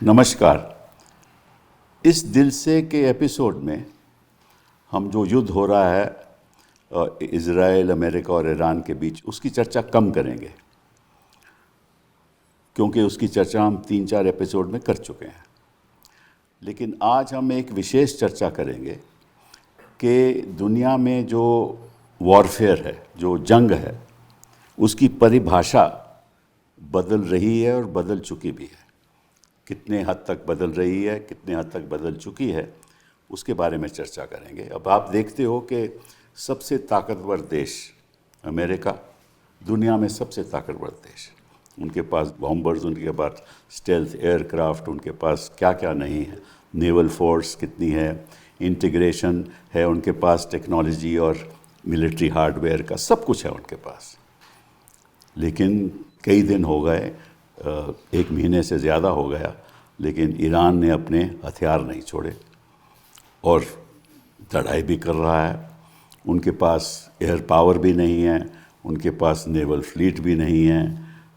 नमस्कार। इस दिल से के एपिसोड में हम जो युद्ध हो रहा है इज़राइल, अमेरिका और ईरान के बीच, उसकी चर्चा कम करेंगे, क्योंकि उसकी चर्चा हम 3-4 एपिसोड में कर चुके हैं। लेकिन आज हम एक विशेष चर्चा करेंगे कि दुनिया में जो वॉरफेयर है, जो जंग है, उसकी परिभाषा बदल रही है और बदल चुकी भी है। कितने हद तक बदल रही है, कितने हद तक बदल चुकी है, उसके बारे में चर्चा करेंगे। अब आप देखते हो कि सबसे ताकतवर देश अमेरिका, दुनिया में सबसे ताकतवर देश, उनके पास बॉम्बर्स, उनके पास स्टेल्थ एयरक्राफ्ट, उनके पास क्या क्या नहीं है, नेवल फोर्स कितनी है, इंटीग्रेशन है उनके पास, टेक्नोलॉजी और मिलिट्री हार्डवेयर का सब कुछ है उनके पास। लेकिन कई दिन हो गए, 1 महीने से ज़्यादा हो गया, लेकिन ईरान ने अपने हथियार नहीं छोड़े और लड़ाई भी कर रहा है। उनके पास एयर पावर भी नहीं है, उनके पास नेवल फ्लीट भी नहीं है,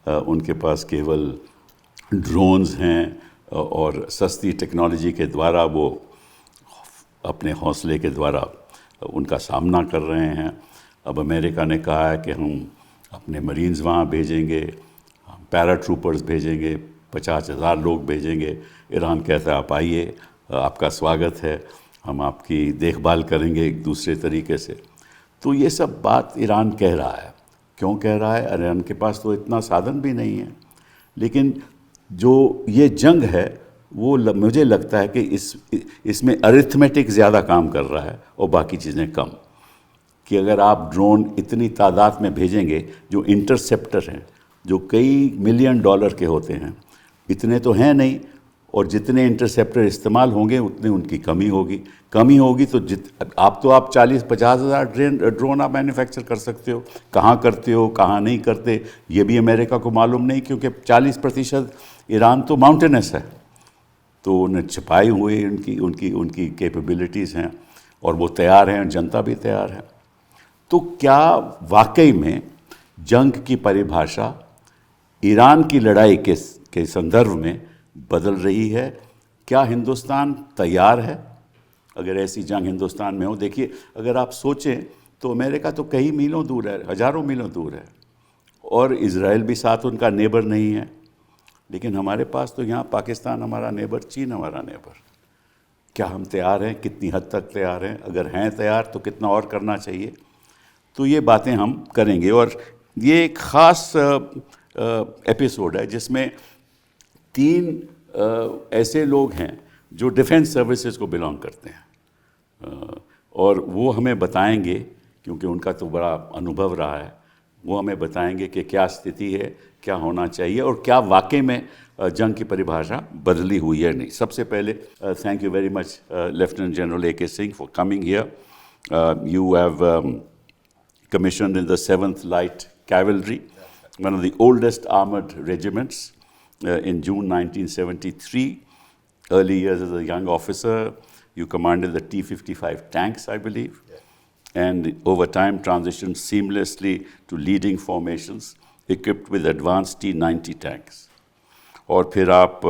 उनके पास केवल ड्रोन्स हैं और सस्ती टेक्नोलॉजी के द्वारा वो अपने हौसले के द्वारा उनका सामना कर रहे हैं। अब अमेरिका ने कहा है कि हम अपने मरीन्स वहाँ भेजेंगे, पैराट्रूपर्स भेजेंगे, 50,000 लोग भेजेंगे। ईरान कहता है आप आइए, आपका स्वागत है, हम आपकी देखभाल करेंगे एक दूसरे तरीके से। तो ये सब बात ईरान कह रहा है। क्यों कह रहा है? ईरान के पास तो इतना साधन भी नहीं है। लेकिन जो ये जंग है वो मुझे लगता है कि इसमें अरिथमेटिक ज़्यादा काम कर रहा है और बाकी चीज़ें कम। कि अगर आप ड्रोन इतनी तादाद में भेजेंगे, जो इंटरसेप्टर हैं, जो कई मिलियन डॉलर के होते हैं, इतने तो हैं नहीं, और जितने इंटरसेप्टर इस्तेमाल होंगे उतनी उनकी कमी होगी। तो आप 40-50 हज़ार ड्रोन आप मैन्युफैक्चर कर सकते हो। कहाँ करते हो, कहाँ नहीं करते, ये भी अमेरिका को मालूम नहीं, क्योंकि 40% ईरान तो माउंटेनस है, तो उन्हें छिपाई हुई उनकी कैपेबिलिटीज़ हैं और वो तैयार हैं, जनता भी तैयार है। तो क्या वाकई में जंग की परिभाषा ईरान की लड़ाई के संदर्भ में बदल रही है? क्या हिंदुस्तान तैयार है अगर ऐसी जंग हिंदुस्तान में हो? देखिए, अगर आप सोचें तो अमेरिका तो कई मीलों दूर है, हज़ारों मीलों दूर है, और इज़राइल भी साथ उनका नेबर नहीं है। लेकिन हमारे पास तो यहाँ पाकिस्तान हमारा नेबर, चीन हमारा नेबर। क्या हम तैयार हैं? कितनी हद तक तैयार हैं? अगर हैं तैयार तो कितना और करना चाहिए? तो ये बातें हम करेंगे। और ये एक ख़ास एपिसोड है जिसमें 3 ऐसे लोग हैं जो डिफेंस सर्विसेज को बिलोंग करते हैं, और वो हमें बताएंगे, क्योंकि उनका तो बड़ा अनुभव रहा है, वो हमें बताएंगे कि क्या स्थिति है, क्या होना चाहिए, और क्या वाकई में जंग की परिभाषा बदली हुई है नहीं। सबसे पहले thank you very much lieutenant general A.K. Singh for coming here. You have commissioned in the 7th Light Cavalry, one of the oldest armored regiments, in June 1973. Early years as a young officer, you commanded the T-55 tanks, I believe, and over time transitioned seamlessly to leading formations equipped with advanced T-90 tanks. और फिर आप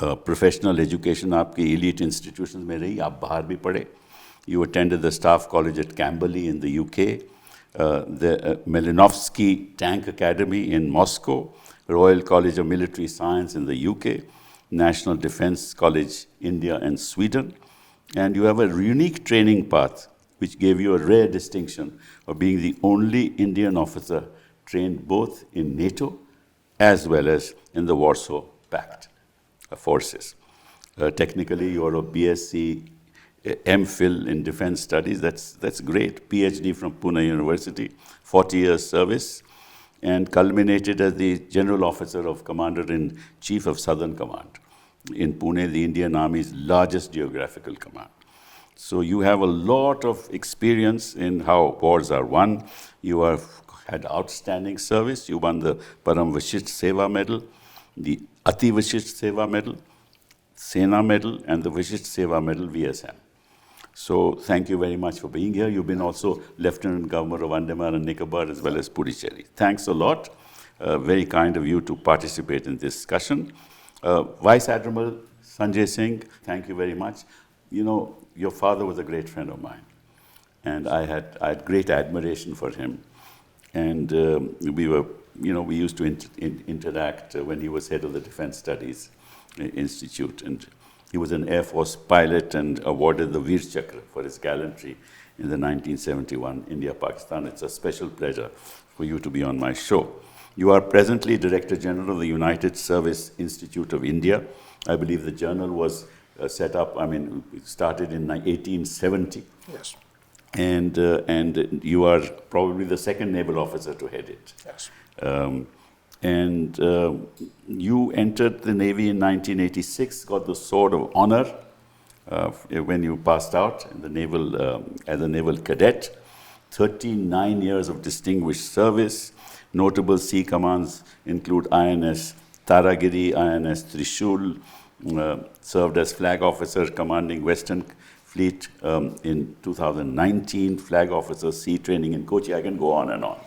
professional education आपकी elite institutions में रही, आप बाहर भी पढ़े। You attended the Staff College at Camberley in the UK, the Malinovsky Tank Academy in Moscow, Royal College of Military Science in the UK, National Defense College, India and Sweden. And you have a unique training path which gave you a rare distinction of being the only Indian officer trained both in NATO as well as in the Warsaw Pact forces. Technically, you're a BSc MPhil in Defense Studies. That's great. PhD from Pune University, 40 years service, and culminated as the General Officer of Commander-in-Chief of Southern Command in Pune, the Indian Army's largest geographical command. So you have a lot of experience in how wars are won. You have had outstanding service. You won the Param Vishisht Seva Medal, the Ati Vishisht Seva Medal, Sena Medal, and the Vishisht Seva Medal VSM. So thank you very much for being here. You've been also Lieutenant Governor of Andaman and Nicobar as well as Puducherry. Thanks a lot. Very kind of you to participate in this discussion. Vice Admiral Sanjay Singh, thank you very much. You know, your father was a great friend of mine, and I had great admiration for him. And we used to interact when he was head of the Defense Studies Institute. And he was an Air Force pilot and awarded the Veer Chakra for his gallantry in the 1971 India-Pakistan. It's a special pleasure for you to be on my show. You are presently Director General of the United Service Institute of India. I believe the journal was set up, it started in 1870. Yes. And you are probably the second naval officer to head it. Yes. You entered the Navy in 1986, got the Sword of Honor when you passed out in the naval, as a naval cadet. 39 years of distinguished service. Notable sea commands include INS Taragiri, INS Trishul, served as flag officer commanding Western Fleet in 2019, flag officer, sea training in Kochi. I can go on and on.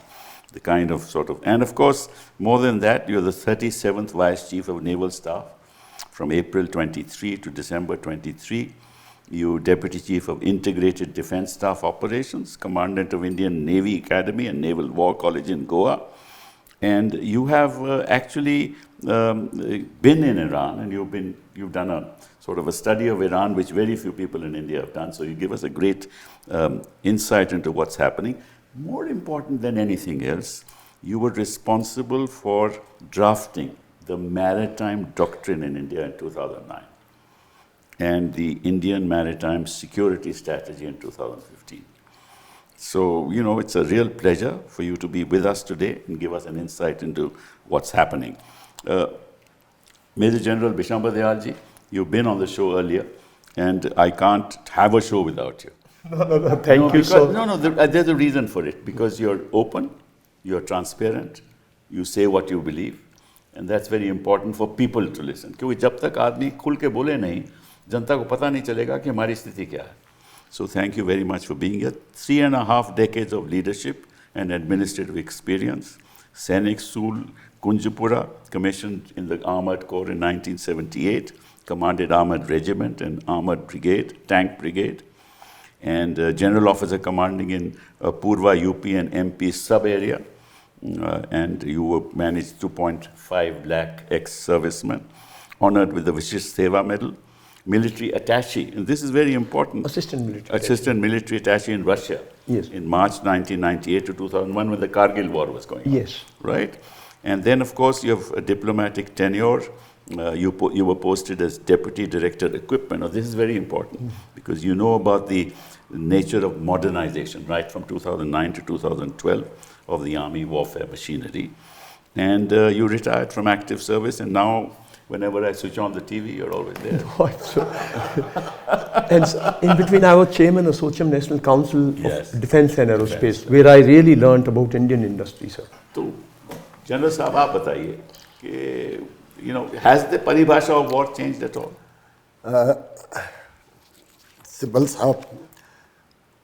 The kind of and of course, more than that, you're the 37th Vice Chief of Naval Staff from April 23 to December 23. You Deputy Chief of Integrated Defense Staff Operations, Commandant of Indian Navy Academy and Naval War College in Goa. And you have actually been in Iran, and you've done a sort of a study of Iran, which very few people in India have done. So you give us a great insight into what's happening. More important than anything else, you were responsible for drafting the maritime doctrine in India in 2009 and the Indian Maritime Security Strategy in 2015. So, it's a real pleasure for you to be with us today and give us an insight into what's happening. Major General Bishambar Dayal ji, you've been on the show earlier, and I can't have a show without you. No, thank you so much. There's a reason for it, because you're open, you're transparent, you say what you believe, and that's very important for people to listen. क्योंकि जब तक आदमी खुल के बोले नहीं, जनता को पता नहीं चलेगा कि हमारी स्थिति क्या है. So thank you very much for being here. 3.5 decades of leadership and administrative experience. Sainik Sool Kunjapura, commissioned in the Armored Corps in 1978, commanded Armored Regiment and Armored Brigade, Tank Brigade, and General Officer commanding in Purva, UP and MP sub-area. And you managed 2.5 lakh ex-servicemen, honored with the Vishish Seva Medal. Military attaché, and this is very important. Assistant military attaché in Russia. Yes. In March 1998 to 2001, when the Kargil war was going on. Yes. Right? And then, of course, you have a diplomatic tenure. You were posted as Deputy Director Equipment. Now, this is very important because you know about the nature of modernization, right, from 2009 to 2012 of the Army warfare machinery. And you retired from active service, and now whenever I switch on the TV, you're always there. And in between, I was chairman of Socham National Council Yes. of Defense and Aerospace, where I really learned about Indian industry, sir. So, General Saab, आप बताइए कि, has the paribhasha of war changed at all? Sibal Saab,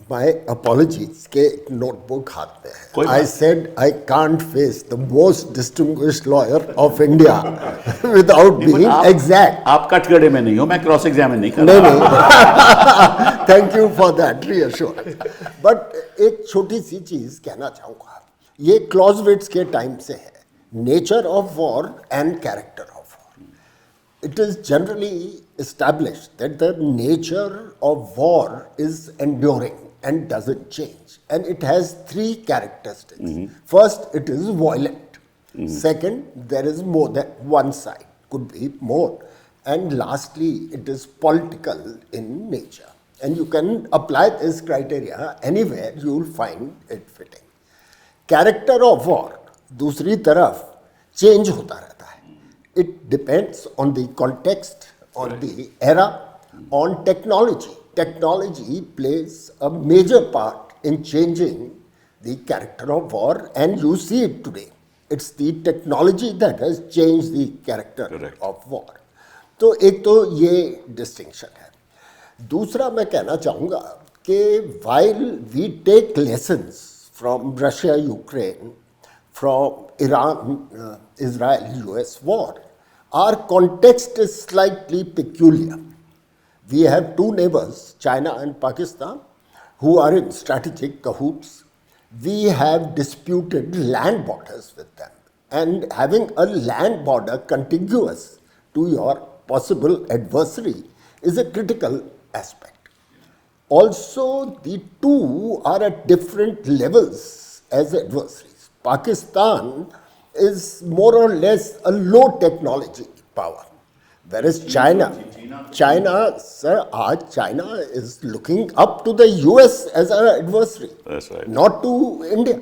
my apologies के एक notebook हाथ में है. I said I can't face the most distinguished lawyer of India without being exact. आप कटघरे में नहीं हो, मैं क्रॉस एग्जामिन नहीं कर रहा. नहीं. Thank you for that reassurance. But एक छोटी सी चीज कहना चाहूँगा. ये क्लॉजविट्स के टाइम से है. Nature of war and character of war. It is generally established that the nature of war is enduring and doesn't change. And it has 3 characteristics. First, it is violent. Second, there is more than one side, could be more. And lastly, it is political in nature. And you can apply this criteria anywhere, you will find it fitting. Character of war, दूसरी तरफ, change होता रहता है. It depends on the context, on the era, on technology. Technology plays a major part in changing the character of war, and you see it today. It's the technology that has changed the character of war. तो एक तो ये distinction है. दूसरा मैं कहना चाहूँगा कि while we take lessons from Russia, Ukraine, from Iran, Israel, US war, Our context is slightly peculiar. We have two neighbors, China and Pakistan, who are in strategic cahoots. We have disputed land borders with them. And having a land border contiguous to your possible adversary is a critical aspect. Also, the two are at different levels as adversaries. Pakistan is more or less a low technology power, whereas China, sir, China is looking up to the US as an adversary, That's right. not to India.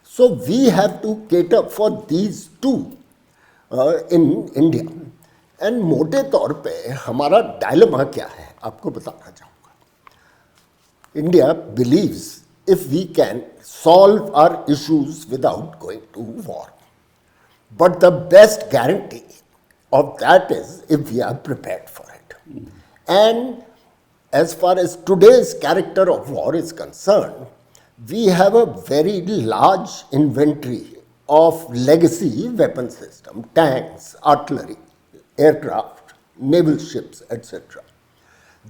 So we have to cater for these two in India. And मोटे तौर पे हमारा dilemma क्या है आपको बताना चाहूँगा. India believes if we can solve our issues without going to war. But the best guarantee of that is if we are prepared for it. And as far as today's character of war is concerned, we have a very large inventory of legacy weapon system, tanks, artillery, aircraft, naval ships, etc.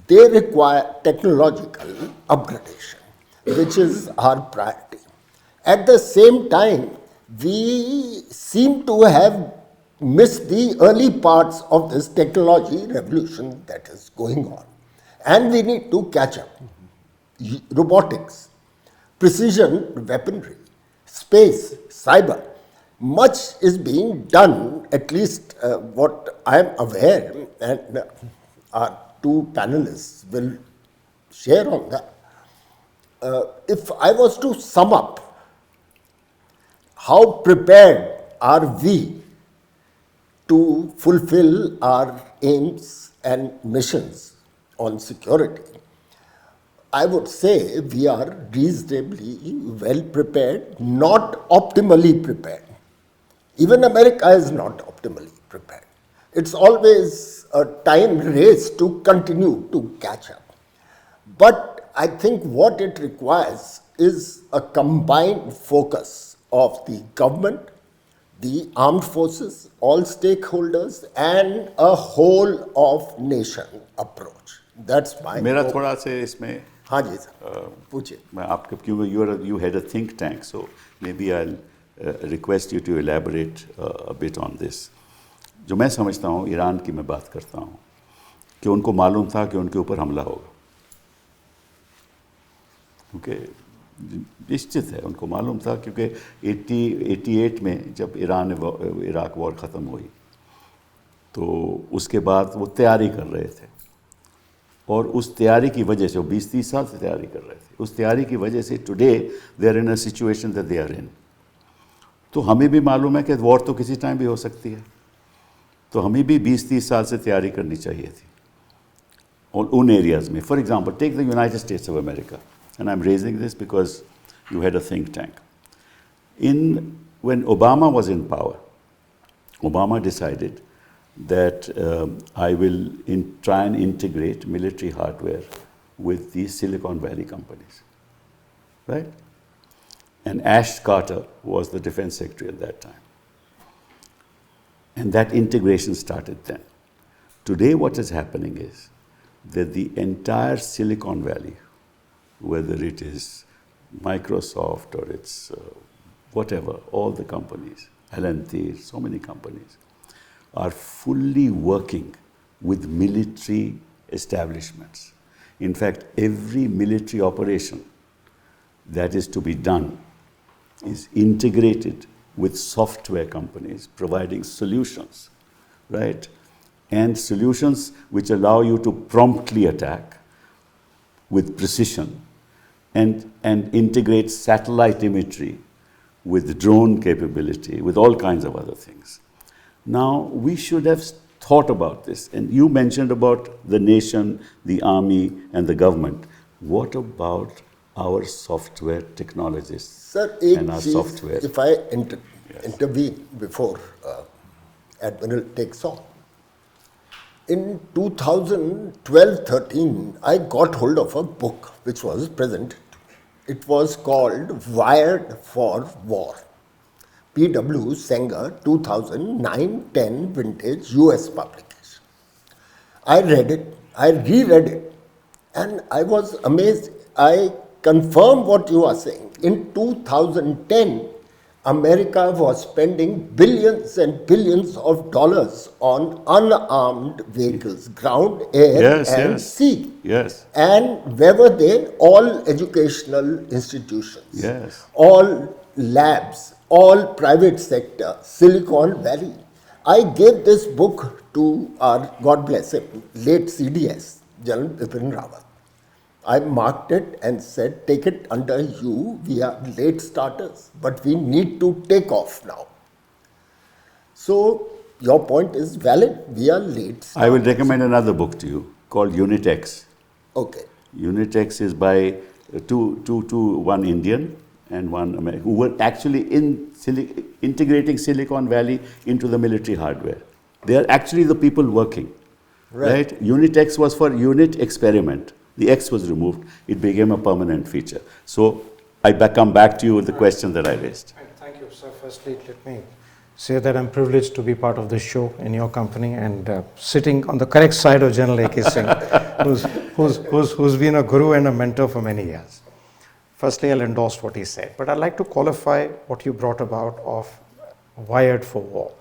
They require technological upgradation, which is our priority. At the same time, we seem to have missed the early parts of this technology revolution that is going on. And we need to catch up. Robotics, precision weaponry, space, cyber, much is being done, at least what I am aware, and our two panelists will share on that. If I was to sum up, how prepared are we to fulfill our aims and missions on security? I would say we are reasonably well prepared, not optimally prepared. Even America is not optimally prepared. It's always a time race to continue to catch up. But I think what it requires is a combined focus of the government, the armed forces, all stakeholders, and a whole of nation approach. That's my मेरा hope. थोड़ा से इसमें हाँ जी sir, पूछिए. मैं आपके क्योंकि you had a think tank, so maybe I'll request you to elaborate a bit on this. जो मैं समझता हूँ, ईरान की मैं बात करता हूँ कि उनको मालूम था कि उनके ऊपर हमला होगा, क्योंकि निश्चित है उनको मालूम था, क्योंकि 88 में जब इराक वॉर ख़त्म हुई तो उसके बाद वो तैयारी कर रहे थे, और उस तैयारी की वजह से वो 20-30 साल से तैयारी कर रहे थे. उस तैयारी की वजह से today they are in a situation that they are in. तो हमें भी मालूम है कि वॉर तो किसी टाइम भी हो सकती है, तो हमें भी 20-30 साल से तैयारी करनी चाहिए थी. और उन एरियाज़ में, for example take the United States of America, and I am raising this because you had a think tank. When Obama was in power, Obama decided that I will try and integrate military hardware with the Silicon Valley companies, right? And Ash Carter was the defense secretary at that time. And that integration started then. Today what is happening is that the entire Silicon Valley, whether it is Microsoft or it's whatever, all the companies, L&T, so many companies, are fully working with military establishments. In fact, every military operation that is to be done is integrated with software companies providing solutions, right? And solutions which allow you to promptly attack with precision, and integrate satellite imagery with drone capability, with all kinds of other things. Now, we should have thought about this. And you mentioned about the nation, the army, and the government. What about our software technologists? Sir, and our software? If I intervene before Admiral takes on. In 2012-13, I got hold of a book which was presented. It was called Wired for War P.W. Sanger 2009-10 vintage US publication. I read it, I reread it, and I was amazed. I confirm what you are saying. In 2010, America was spending billions and billions of dollars on unarmed vehicles, ground, air, Yes, and yes. sea. Yes. And where were they? All educational institutions, Yes. all labs, all private sector, Silicon Valley. I gave this book to our, God bless him, late CDS, General Bipin Rawat. I marked it and said, take it under you, we are late starters, but we need to take off now. So, your point is valid, we are late starters. I will recommend another book to you called Unit X. Okay. Unit X is by one Indian and one American, who were actually integrating Silicon Valley into the military hardware. They are actually the people working. Right? Unit X was for unit experiment. The X was removed. It became a permanent feature. So I come back to you with the question that I raised. Thank you, sir. Firstly, let me say that I'm privileged to be part of this show in your company and sitting on the correct side of General A.K. Singh, who's been a guru and a mentor for many years. Firstly, I'll endorse what he said, but I'd like to qualify what you brought about of wired for war.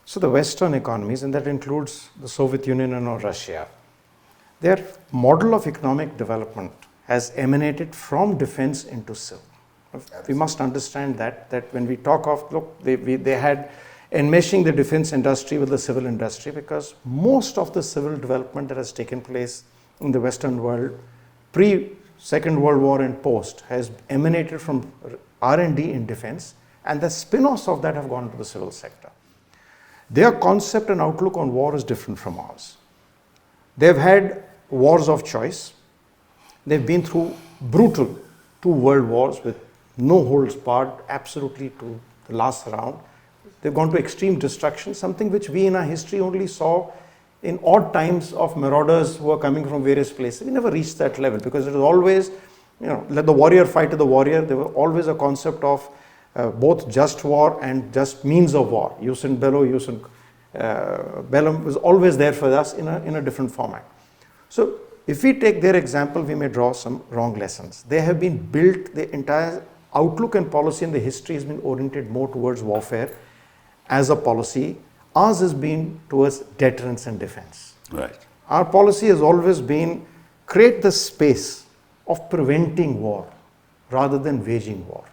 So the Western economies, and that includes the Soviet Union and Russia, their model of economic development has emanated from defense into civil. We must understand that when we talk of, look, they had enmeshing the defense industry with the civil industry, because most of the civil development that has taken place in the Western world pre-Second World War and post has emanated from R&D in defense, and the spin-offs of that have gone to the civil sector. Their concept and outlook on war is different from ours. They've had wars of choice. They've been through brutal 2 world wars with no holds barred, absolutely to the last round. They've gone to extreme destruction, something which we in our history only saw in odd times of marauders who are coming from various places. We never reached that level because it was always, let the warrior fight to the warrior. There was always a concept of both just war and just means of war. Jus in bello, jus in bellum was always there for us in a different format. So if we take their example, we may draw some wrong lessons. They have been built, the entire outlook and policy in the history has been oriented more towards warfare as a policy. Ours has been towards deterrence and defense. Right. Our policy has always been create the space of preventing war rather than waging war.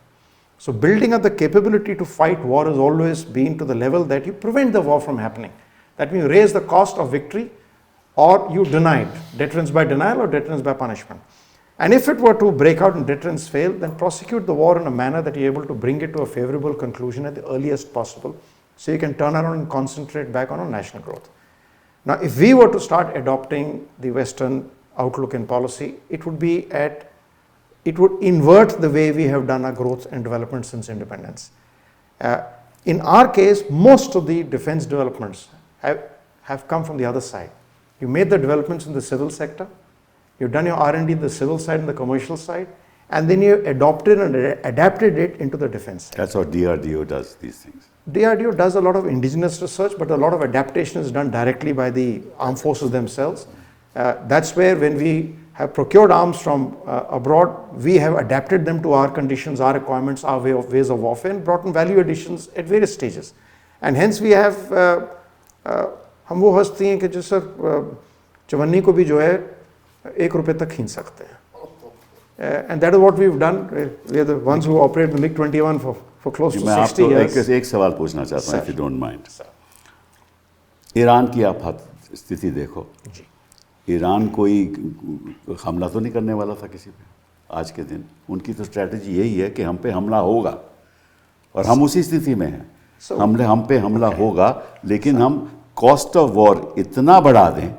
So building up the capability to fight war has always been to the level that you prevent the war from happening. That means you raise the cost of victory or you deny it, deterrence by denial or deterrence by punishment. And if it were to break out and deterrence fail, then prosecute the war in a manner that you're able to bring it to a favorable conclusion at the earliest possible, so you can turn around and concentrate back on our national growth. Now, if we were to start adopting the Western outlook and policy, it would invert the way we have done our growth and development since independence. In our case, most of the defense developments have come from the other side. You made the developments in the civil sector, you've done your R&D in the civil side and the commercial side, and then you adopted and adapted it into the defense sector. That's how DRDO does these things. DRDO does a lot of indigenous research, but a lot of adaptation is done directly by the armed forces themselves. That's where when we have procured arms from abroad, we have adapted them to our conditions, our requirements, our ways of warfare, and brought in value additions at various stages. And hence we have हम वो हस्ती हैं कि जो sir चवन्नी को भी जो है ₹1 तक खींच सकते हैं. And that is what we've done. We are the ones who operate the MiG-21 for close to 60 years. मैं एक सवाल पूछना चाहता हूँ, if you don't mind. Iran की आप स्थिति देखो. ईरान कोई हमला तो नहीं करने वाला था किसी पे आज के दिन. उनकी तो स्ट्रैटेजी यही है कि हम पे हमला होगा और हम उसी स्थिति में हैं. हम पे हमला होगा, लेकिन हम कॉस्ट ऑफ वॉर इतना बढ़ा दें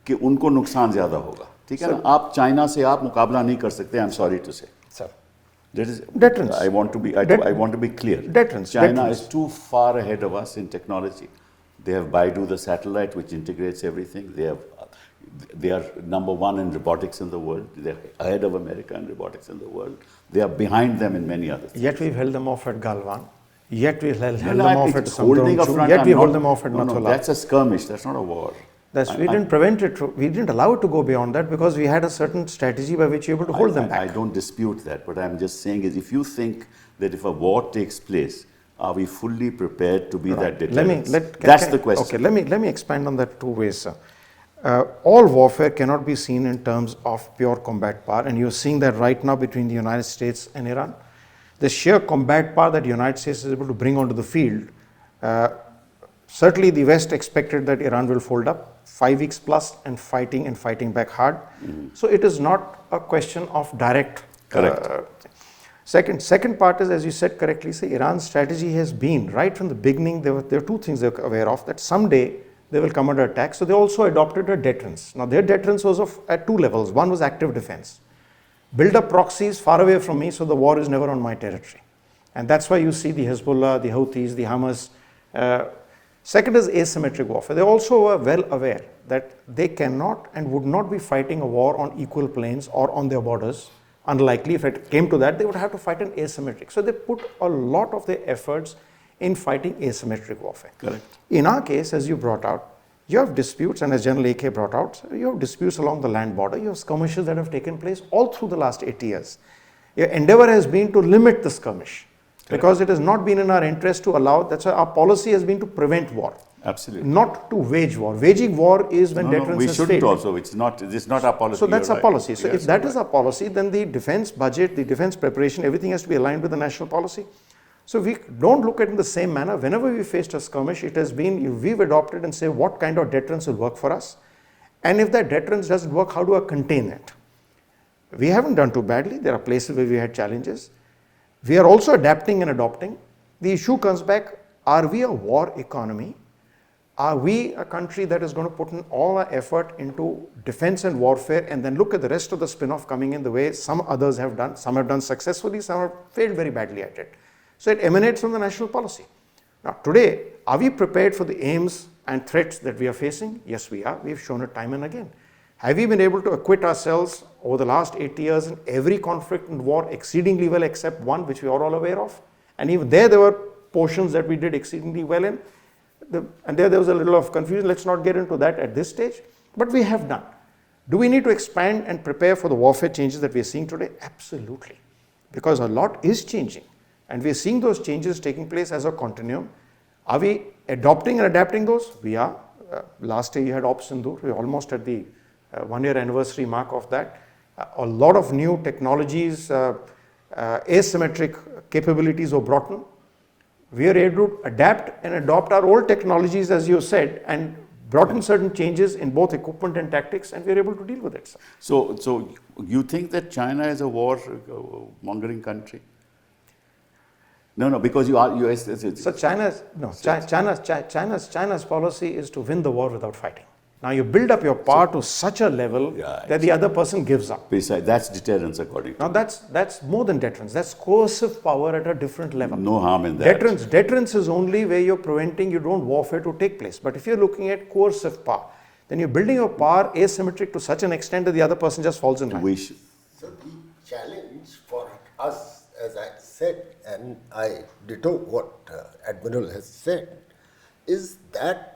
कि उनको नुकसान ज़्यादा होगा. ठीक है ना. आप चाइना से आप मुकाबला नहीं कर सकते. आई एम सॉरी टू से. That is deterrence. I want to be clear. Deterrence. China is too far ahead of us in technology. They have Baidu, the satellite, which integrates everything. They are number 1 in robotics in the world. They're ahead of America in robotics in the world. They are behind them in many other things. Yet we've held them off at Galwan. Yet we held them No, off at it's holding a Samdong. front. Yet we I'm hold not- them off at no, Nathola. that's a skirmish. That's not a war. We didn't prevent it. We didn't allow it to go beyond that because we had a certain strategy by which we were able to hold them back. I don't dispute that. What I'm just saying is, if you think that if a war takes place, are we fully prepared to be that deterrence? That's the question. Okay, let me expand on that two ways, sir. All warfare cannot be seen in terms of pure combat power, and you're seeing that right now between the United States and Iran. The sheer combat power that the United States is able to bring onto the field, certainly the West expected that Iran will fold up 5 weeks plus and fighting back hard. So it is not a question of direct. Correct. Second part is, as you said correctly, say Iran's strategy has been right from the beginning. There are two things they were aware of, that someday they will come under attack. So they also adopted a deterrence. Now their deterrence was at two levels. One was active defense. Build up proxies far away from me so the war is never on my territory. And that's why you see the Hezbollah, the Houthis, the Hamas. Second is asymmetric warfare. They also were well aware that they cannot and would not be fighting a war on equal planes or on their borders. Unlikely. If it came to that, they would have to fight an asymmetric. So they put a lot of their efforts in fighting asymmetric warfare. Correct. In our case, as you brought out, you have disputes, and as General AK brought out, you have disputes along the land border. You have skirmishes that have taken place all through the last 80 years. Your endeavor has been to limit the skirmish. Correct. Because it has not been in our interest to allow, that's why our policy has been to prevent war. Absolutely. Not to wage war. Waging war is when deterrence we has shouldn't failed. also. It's not our policy. So that's You're our right. policy. So Yes, if that you're is our policy, then the defense budget, the defense preparation, everything has to be aligned with the national policy. So we don't look at it in the same manner. Whenever we faced a skirmish, it has been, we've adopted and say what kind of deterrence will work for us. And if that deterrence doesn't work, how do I contain it? We haven't done too badly. There are places where we had challenges. We are also adapting and adopting. The issue comes back, are we a war economy? Are we a country that is going to put in all our effort into defense and warfare and then look at the rest of the spin-off coming in the way some others have done? Some have done successfully, some have failed very badly at it. So it emanates from the national policy. Now today, are we prepared for the aims and threats that we are facing? Yes, we are. We've shown it time and again. Have we been able to acquit ourselves over the last 80 years in every conflict and war exceedingly well except one which we are all aware of? And even there were portions that we did exceedingly well in. And there was a little of confusion. Let's not get into that at this stage. But we have done. Do we need to expand and prepare for the warfare changes that we are seeing today? Absolutely. Because a lot is changing. And we are seeing those changes taking place as a continuum. Are we adopting and adapting those? We are. Last year you had Op Sindoor. We're almost at the 1-year anniversary mark of that. A lot of new technologies, asymmetric capabilities were brought in. We are able to adapt and adopt our old technologies, as you said, and brought in certain changes in both equipment and tactics, and we are able to deal with it, sir. So you think that China is a war-mongering country? No, because you are. So China's policy is to win the war without fighting. Now you build up your power to such a level that the other person gives up. Besides, that's deterrence according to. Now that's more than deterrence. That's coercive power at a different level. No harm in that. Deterrence is only where you're preventing you don't warfare to take place. But if you're looking at coercive power, then you're building your power asymmetric to such an extent that the other person just falls in line. So the challenge for us, as I said, and I ditto what Admiral has said, is that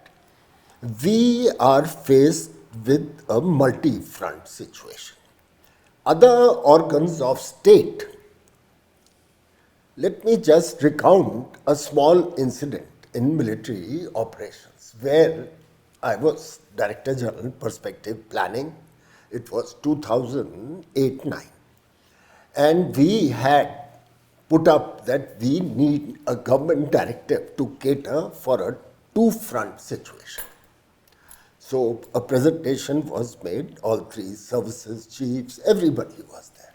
we are faced with a multi-front situation. Other organs of state, let me just recount a small incident in military operations where I was Director General Perspective Planning. It was 2008-9. And we had put up that we need a government directive to cater for a two-front situation. So a presentation was made, all three services chiefs, everybody was there.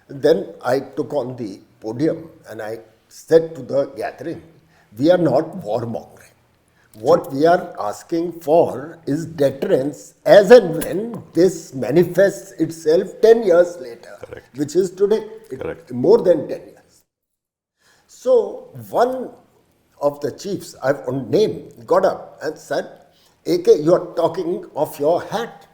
And then I took on the podium and I said to the gathering, we are not warmongering. What we are asking for is deterrence as and when this manifests itself 10 years later, Correct. which is today, Correct. more than 10 years. So one of the chiefs, I've named, got up and said, AK, you are talking off your hat.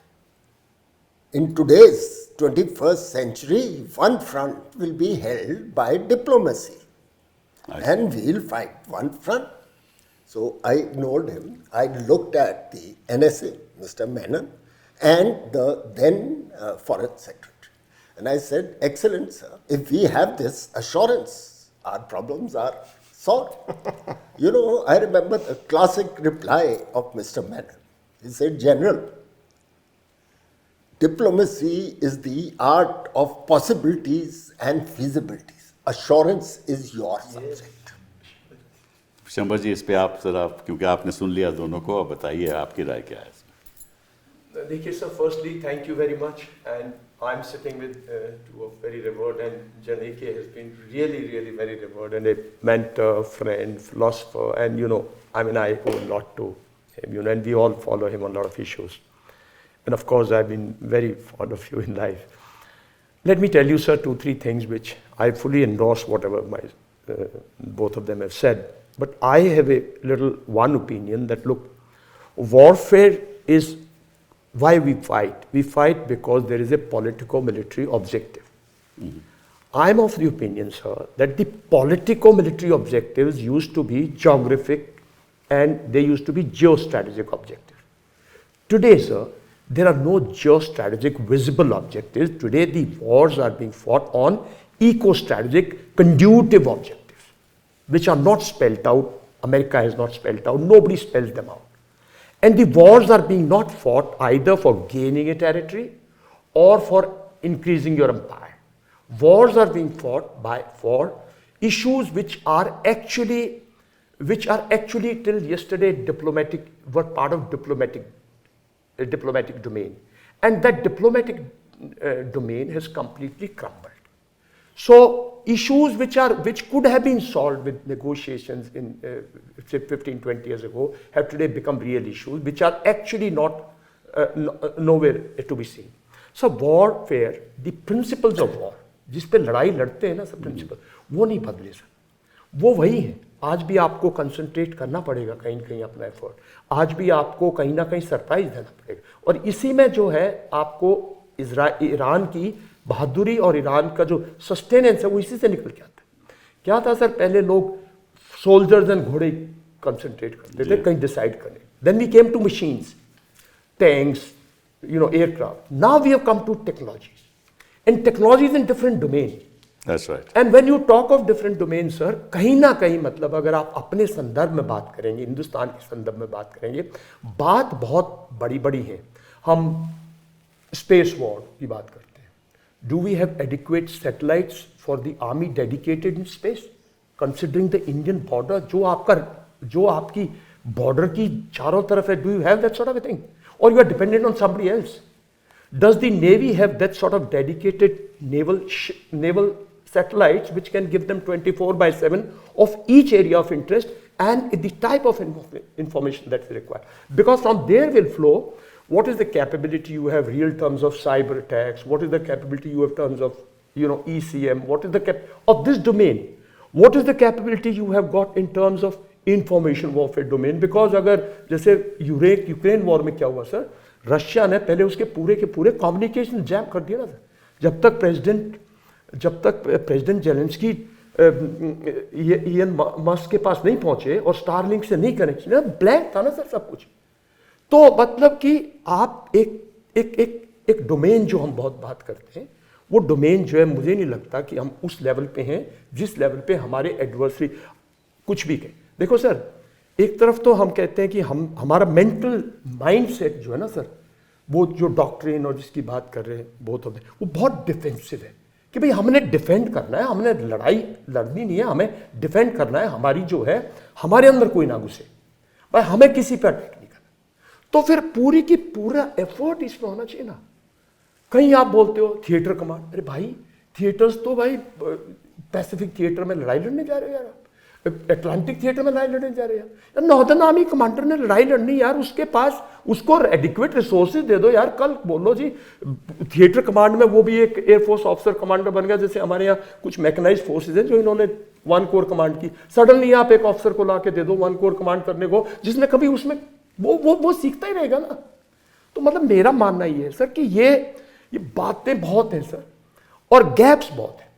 In today's 21st century, one front will be held by diplomacy. And we'll fight one front. So I ignored him. I looked at the NSA, Mr. Menon, and the then Foreign Secretary. And I said, excellent, sir, if we have this assurance, our problems are solved. You know, I remember the classic reply of Mr. Menon. He said, General, diplomacy is the art of possibilities and feasibilities. Assurance is your subject. शंबर जी, इस पे आप जरा, क्योंकि आपने सुन लिया दोनों को, अब बताइए आपकी राय क्या है इसमें? देखिए sir, firstly, thank you very much, and I'm sitting with two of very revered, and Janike has been really, really very revered, and a mentor, friend, philosopher, and you know, I mean, I owe a lot to him, you know, and we all follow him on a lot of issues. And of course, I've been very fond of you in life. Let me tell you, sir, 2-3 things which I fully endorse whatever both of them have said. But I have a little one opinion that, look, warfare is why we fight. We fight because there is a politico-military objective. I'm of the opinion, sir, that the politico-military objectives used to be geographic and they used to be geostrategic objectives. Today, sir, there are no geostrategic visible objectives. Today, the wars are being fought on eco-strategic, conducive objectives, which are not spelled out. America has not spelled out. Nobody spells them out. And the wars are being not fought either for gaining a territory or for increasing your empire. Wars are being fought for issues which are actually till yesterday were part of diplomatic domain, and that diplomatic domain has completely crumbled. So issues which could have been solved with negotiations in say 15-20 years ago have today become real issues which are actually not nowhere to be seen. So warfare, the principles of war, जिस पे लड़ाई लड़ते हैं ना सब principal, वो नहीं बदले सर, वो वही है. आज भी आपको कंसंट्रेट करना पड़ेगा कहीं ना कहीं अपना एफर्ट, आज भी आपको कहीं ना कहीं सरप्राइज देना पड़ेगा. और इसी में जो है आपको ईरान की बहादुरी और ईरान का जो सस्टेनेंस है वो इसी से निकल के आता है. क्या था सर, पहले लोग सोल्जर्स एंड घोड़े कंसंट्रेट करते थे कहीं डिसाइड करने. Then we came to machines, tanks, you know, aircraft. Now we have come to technologies. And technologies in different domains. That's right. And when you talk of different domains, sir, कहीं ना कहीं मतलब अगर आप अपने संदर्भ में बात करेंगे, हिंदुस्तान के संदर्भ में बात करेंगे, बात बहुत बड़ी बड़ी है. हम स्पेस वॉर की बात करते हैं. Do we have adequate satellites for the army dedicated in space? Considering the Indian border, जो आपकी border की चारों तरफ है, do you have that sort of a thing? Or you are dependent on somebody else? Does the Navy have that sort of dedicated naval satellites which can give them 24/7 of each area of interest and the type of information that's required? Because from there will flow what is the capability you have real terms of cyber attacks, what is the capability you have terms of, you know, ECM, what is the of this domain, what is the capability you have got in terms of information warfare domain. Because अगर जैसे Ukraine war में क्या हुआ sir, Russia ने पहले उसके पूरे के पूरे कम्युनिकेशन जैम कर दिया ना सर. जब तक प्रेसिडेंट जेलेंस्की इयन मस्क के पास नहीं पहुंचे और स्टारलिंक से नहीं कनेक्शन, ब्लैंक था ना सर सब कुछ. तो मतलब कि आप एक डोमेन जो हम बहुत बात करते हैं, वो डोमेन जो है मुझे नहीं लगता कि हम उस लेवल पे हैं जिस लेवल पे हमारे एडवर्सरी कुछ भी कहें. देखो सर, एक तरफ तो हम कहते हैं कि हमारा मेंटल माइंडसेट जो है ना सर, वो जो डॉक्ट्रिन और जिसकी बात कर रहे हैं बोथ ऑफ देम, वो बहुत डिफेंसिव है कि भाई हमने डिफेंड करना है, हमने लड़ाई लड़नी नहीं है, हमें डिफेंड करना है. हमारी जो है हमारे अंदर कोई ना घुसे, भाई हमें किसी पर अटैक नहीं करना. तो फिर पूरी की पूरा एफर्ट इसमें होना चाहिए ना. कहीं आप बोलते हो थिएटर कमांड, अरे भाई थिएटर्स तो भाई पैसिफिक थिएटर में लड़ाई लड़ने जा रहे हैं यार, अटलांटिक थिएटर में लड़ाई लड़ने जा रहे हैं. नॉर्दर्न आर्मी कमांडर ने लड़ाई लड़नी यार, उसके पास उसको एडिक्वेट रिसोर्सेज दे दो यार. कल बोलो जी थिएटर कमांड में वो भी एक एयरफोर्स ऑफिसर कमांडर बन गया, जैसे हमारे यहाँ कुछ मैकेनाइज्ड फोर्सेज हैं जो इन्होंने 1 कोर कमांड की. सडनली आप एक ऑफिसर को ला के दे दो 1 कोर कमांड करने को, जिसने कभी उसमें वो सीखता ही रहेगा ना. तो मतलब मेरा मानना ये है सर कि ये बातें बहुत हैं सर, और गैप्स बहुत हैं।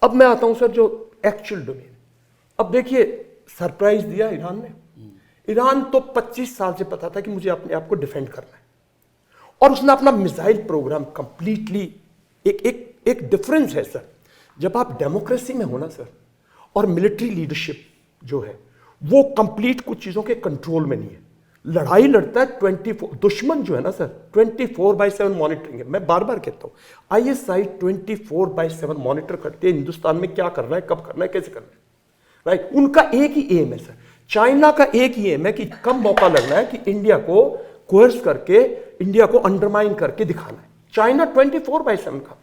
अब मैं आता हूं सर जो एक्चुअल डोमेन। अब देखिए, सरप्राइज दिया ईरान ने। ईरान तो 25 साल से पता था कि मुझे अपने आप को डिफेंड करना है, और उसने अपना मिसाइल प्रोग्राम कंप्लीटली, एक डिफरेंस है सर, जब आप डेमोक्रेसी में हो ना सर, और मिलिट्री लीडरशिप जो है वो कंप्लीट कुछ चीजों के कंट्रोल में नहीं है। लड़ाई लड़ता है 24, दुश्मन जो है ना सर 24/7 मॉनिटरिंग है। मैं बार बार कहता हूं, ISI 24/7 मॉनिटर करते हैं हिंदुस्तान में क्या करना है, कब करना है, कैसे करना है, राइट। उनका एक ही एम है सर, चाइना का एक ही एम है कि कब मौका लगना है कि इंडिया को कोर्स करके, इंडिया को अंडरमाइन करके दिखाना है। चाइना 24/7 का।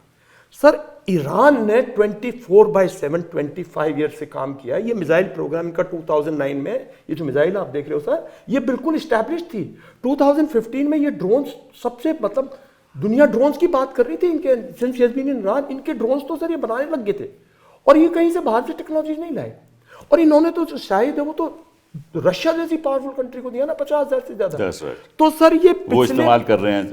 सर ईरान ने 24/7 25 ईयर से काम किया। ये मिसाइल प्रोग्राम इनका 2009 में, ये जो मिसाइल आप देख रहे हो सर, ये बिल्कुल स्टैब्लिश थी। 2015 में ये ड्रोन्स सबसे, मतलब दुनिया ड्रोन्स की बात कर रही थी इनके, सिंस इन ईरान, इनके ड्रोन्स तो सर ये बनाने लग गए थे, और ये कहीं से बाहर से टेक्नोलॉजी नहीं लाए। और इन्होंने तो शायद वो तो रशिया जैसी पावरफुल कंट्री को दिया ना 50,000 से ज्यादा। right. तो सर ये वो इस्तेमाल कर रहे हैं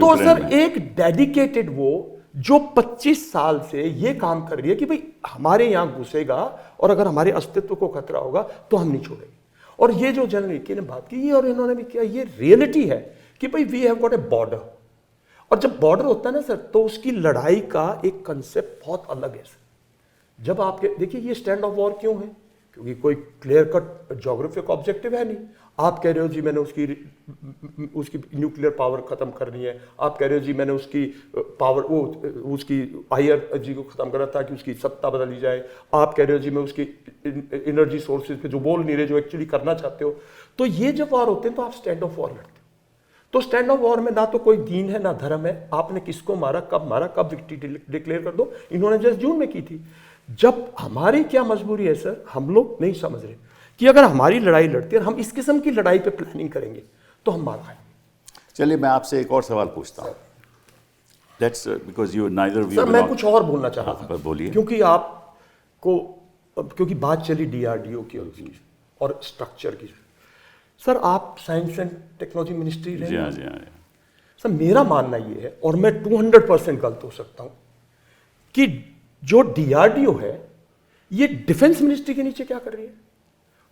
तो सर एक डेडिकेटेड वो जो 25 साल से ये काम कर रही है कि भाई हमारे यहां घुसेगा और अगर हमारे अस्तित्व को खतरा होगा तो हम नहीं छोड़ेंगे। और ये जो जनरल ने बात की, और इन्होंने भी किया, ये रियलिटी है कि भाई we have got a border. और जब बॉर्डर होता है ना सर, तो उसकी लड़ाई का एक कंसेप्ट बहुत अलग है सर। जब आपके देखिए ये स्टैंड ऑफ वॉर क्यों है, क्योंकि कोई क्लियर कट ज्योग्राफिक ऑब्जेक्टिव है नहीं। आप कह रहे हो जी मैंने उसकी न्यूक्लियर पावर खत्म करनी है, आप कह रहे हो जी मैंने उसकी पावर उसकी हायर जी को खत्म करना था कि उसकी सत्ता बदली जाए, आप कह रहे हो जी मैं उसकी एनर्जी सोर्सेज पे जो बोल नहीं रहे, जो एक्चुअली करना चाहते हो। तो ये जब वॉर होते हैं तो आप स्टैंड ऑफ वॉर लड़ते हो। तो स्टैंड ऑफ वॉर में ना तो कोई दीन है ना धर्म है, आपने किसको मारा, कब विक्ट्री डिक्लेयर कर दो। इन्होंने जस्ट जून में की थी। जब हमारी क्या मजबूरी है सर, हम लोग नहीं समझ रहे कि अगर हमारी लड़ाई लड़ती है और हम इस किस्म की लड़ाई पे प्लानिंग करेंगे तो हम मार खाएंगे। चलिए मैं आपसे एक और सवाल पूछता हूँ। That's because you neither of you sir मैं कुछ और बोलना चाह रहा था, बोलिए। क्योंकि बात चली DRDO की और स्ट्रक्चर की। सर आप साइंस एंड टेक्नोलॉजी मिनिस्ट्री रहे हैं। जी हाँ। सर मेरा मानना ये है, और मैं 200% गलत हो सकता हूं, कि जो DRDO है ये डिफेंस मिनिस्ट्री के नीचे क्या कर रही है।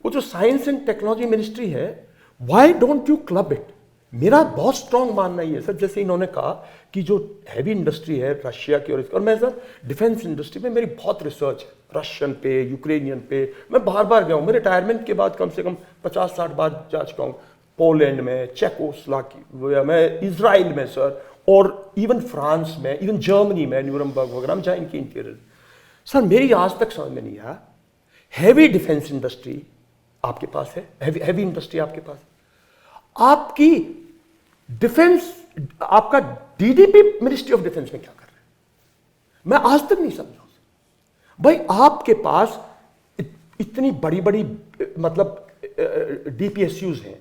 वो जो साइंस एंड टेक्नोलॉजी मिनिस्ट्री है, why don't you club it. मेरा बहुत स्ट्रांग मानना ये है सर, जैसे इन्होंने कहा कि जो हैवी इंडस्ट्री है रशिया की, और मैं सर डिफेंस इंडस्ट्री में मेरी बहुत रिसर्च है, रशियन पे, यूक्रेनियन पे। मैं बार बार गया हूँ, मेरे रिटायरमेंट के बाद कम से कम 50-60 बार जा चुका हूँ। पोलैंड में, चेकोस्लोवाकिया में, इजराइल में सर, और इवन फ्रांस में, इवन जर्मनी में, न्यूरमबर्ग वगैरह में, जहाँ इनकी इंटीरियर। सर मेरी आज तक समझ में नहीं आया, हैवी डिफेंस इंडस्ट्री आपके पास है, हैवी इंडस्ट्री आपके पास है, आपकी डिफेंस, आपका DDP मिनिस्ट्री ऑफ डिफेंस में क्या कर रहे हैं, मैं आज तक नहीं समझा। भाई आपके पास इतनी बड़ी बड़ी मतलब DPSUs हैं,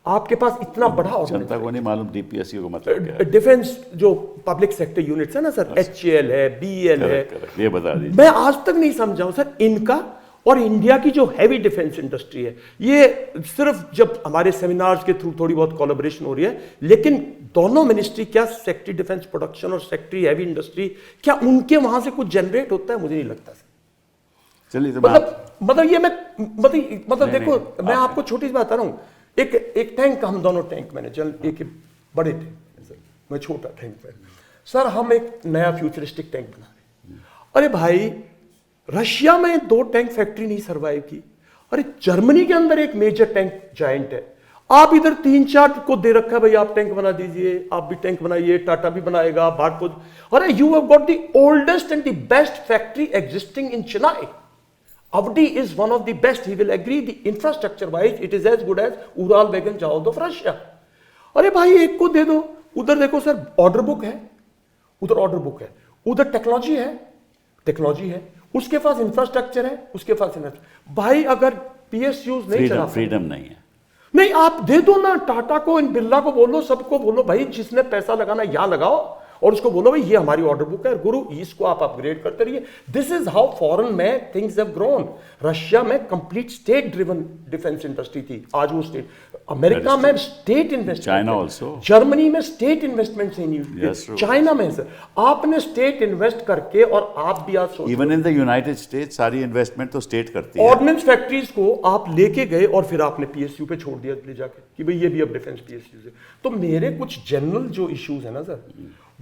आपके पास इतना बड़ा जनता को नहीं मालूम DPSU को मतलब क्या है। डिफेंस जो पब्लिक सेक्टर यूनिट्स है ना सर, HAL है, BEL है, ये बता दीजिए। मैं आज तक नहीं समझा हूं सर इनका और इंडिया की जो हैवी डिफेंस इंडस्ट्री है। ये सिर्फ जब हमारे सेमिनार्स के थ्रू थोड़ी बहुत कोलैबोरेशन हो रही है, लेकिन दोनों मिनिस्ट्री, क्या सेक्रेटरी डिफेंस प्रोडक्शन और सेक्रेटरी हैवी इंडस्ट्री, क्या उनके वहां से कुछ जनरेट होता है, मुझे नहीं लगता सर। चलिए तो मतलब ये मैं मतलब देखो, मैं आपको छोटी सी बात बता रहा हूं। एक टैंक, हम दोनों टैंक मैनेजर, एक बड़े टैंक, मैं छोटा टैंक मैनेजर। सर हम एक नया फ्यूचरिस्टिक टैंक बना रहे हैं। अरे भाई रशिया में 2 टैंक फैक्ट्री नहीं सर्वाइव की, अरे जर्मनी के अंदर एक मेजर टैंक जायंट है, आप इधर 3-4 को दे रखा है, भाई आप टैंक बना दीजिए, आप भी टैंक बनाइए, टाटा भी बनाएगा, भारत। अरे you have got the oldest and the best factory existing in Chennai. Avdi is one of the best, he will agree, the infrastructure wise it is as good as Ural Wagon Jawad of Russia. अरे भाई एक को दे दो, उधर देखो sir order book है, उधर order book है, उधर टेक्नोलॉजी है, उसके पास इंफ्रास्ट्रक्चर है, उसके पास भाई अगर PSUs नहीं चला, फ्रीडम नहीं है, नहीं आप दे दो ना, टाटा को, इन बिरला को बोलो, सबको बोलो भाई जिसने पैसा लगाना यहां लगाओ, और उसको बोलो भाई ये हमारी ऑर्डर बुक है, गुरु इसको आप अपग्रेड करते रहिए। दिस इज हाउ फॉरेन में थिंग्स हैव ग्रोन। रशिया में complete state driven defence industry थी, आज वो स्टेट, अमेरिका में estate investment, China also. Germany में स्टेट इन्वेस्टमेंट से नहीं Yes, true. चाइना में सर आपने स्टेट इन्वेस्ट करके, और आप भी आज सोचो even in the United states सारी इन्वेस्टमेंट तो स्टेट करती है। ऑर्डिनेंस फैक्ट्रीज को आप लेके गए और फिर आपने पीएसयू पे छोड़ दिया ले जाके कि भाई ये भी अब डिफेंस पीएसयू से। तो मेरे कुछ जनरल जो इश्यूज है ना सर,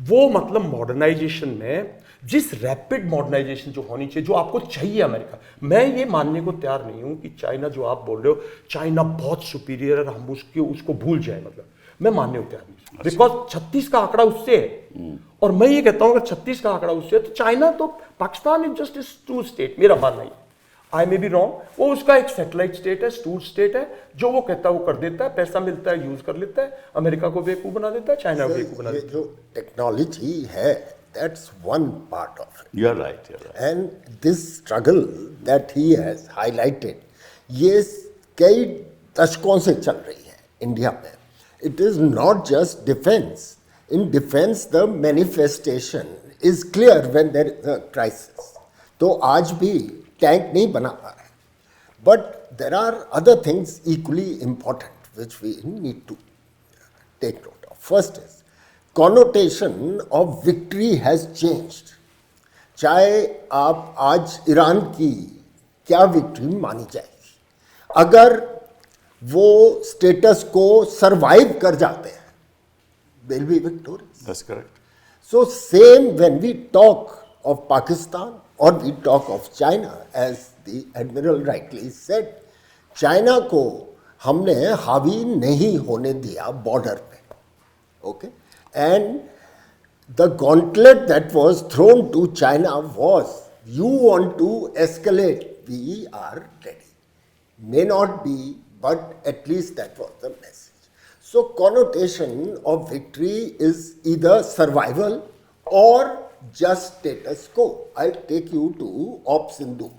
वो मतलब मॉडर्नाइजेशन में जिस रैपिड मॉडर्नाइजेशन जो होनी चाहिए, जो आपको चाहिए अमेरिका, मैं ये मानने को तैयार नहीं हूं कि चाइना जो आप बोल रहे हो चाइना बहुत सुपीरियर है, हम उसको भूल जाए, मतलब मैं मानने को तैयार नहीं, बिकॉज 36 का आंकड़ा उससे है। और मैं ये कहता हूं अगर 36 का आंकड़ा उससे है तो चाइना तो Pakistan is just two state, मेरा मानना है। आई मे बी रॉन्ग, वो उसका एक सैटेलाइट स्टेट है, स्टूड स्टेट है, जो वो कहता है वो कर देता है, पैसा मिलता है यूज कर लेता है, अमेरिका को बेवकूफ बना देता है, चाइना को बेवकूफ बना देता है। जो टेक्नोलॉजी है, that's one part of it. You're right, you're right. And this struggle that he has highlighted, ये कई दशकों से चल रही है इंडिया में. It is not just defense. In defense, the manifestation is clear when there is a crisis. तो आज भी टैंक नहीं बना पा रहे. But there are other things equally important which we need to take note of. First is connotation of victory has changed. चाहे आप आज ईरान की क्या विक्ट्री मानी जाएगी, अगर वो स्टेटस को सरवाइव कर जाते हैं, they'll be victorious. That's correct. So same when we talk of Pakistan or we talk of China, as the Admiral rightly said, China को हमने हावी नहीं होने दिया बॉर्डर पे, okay? And the gauntlet that was thrown to China was, you want to escalate, we are ready. May not be, but at least that was the message. So connotation of victory is either survival or just status quo. I'll take you to Op Sindoor.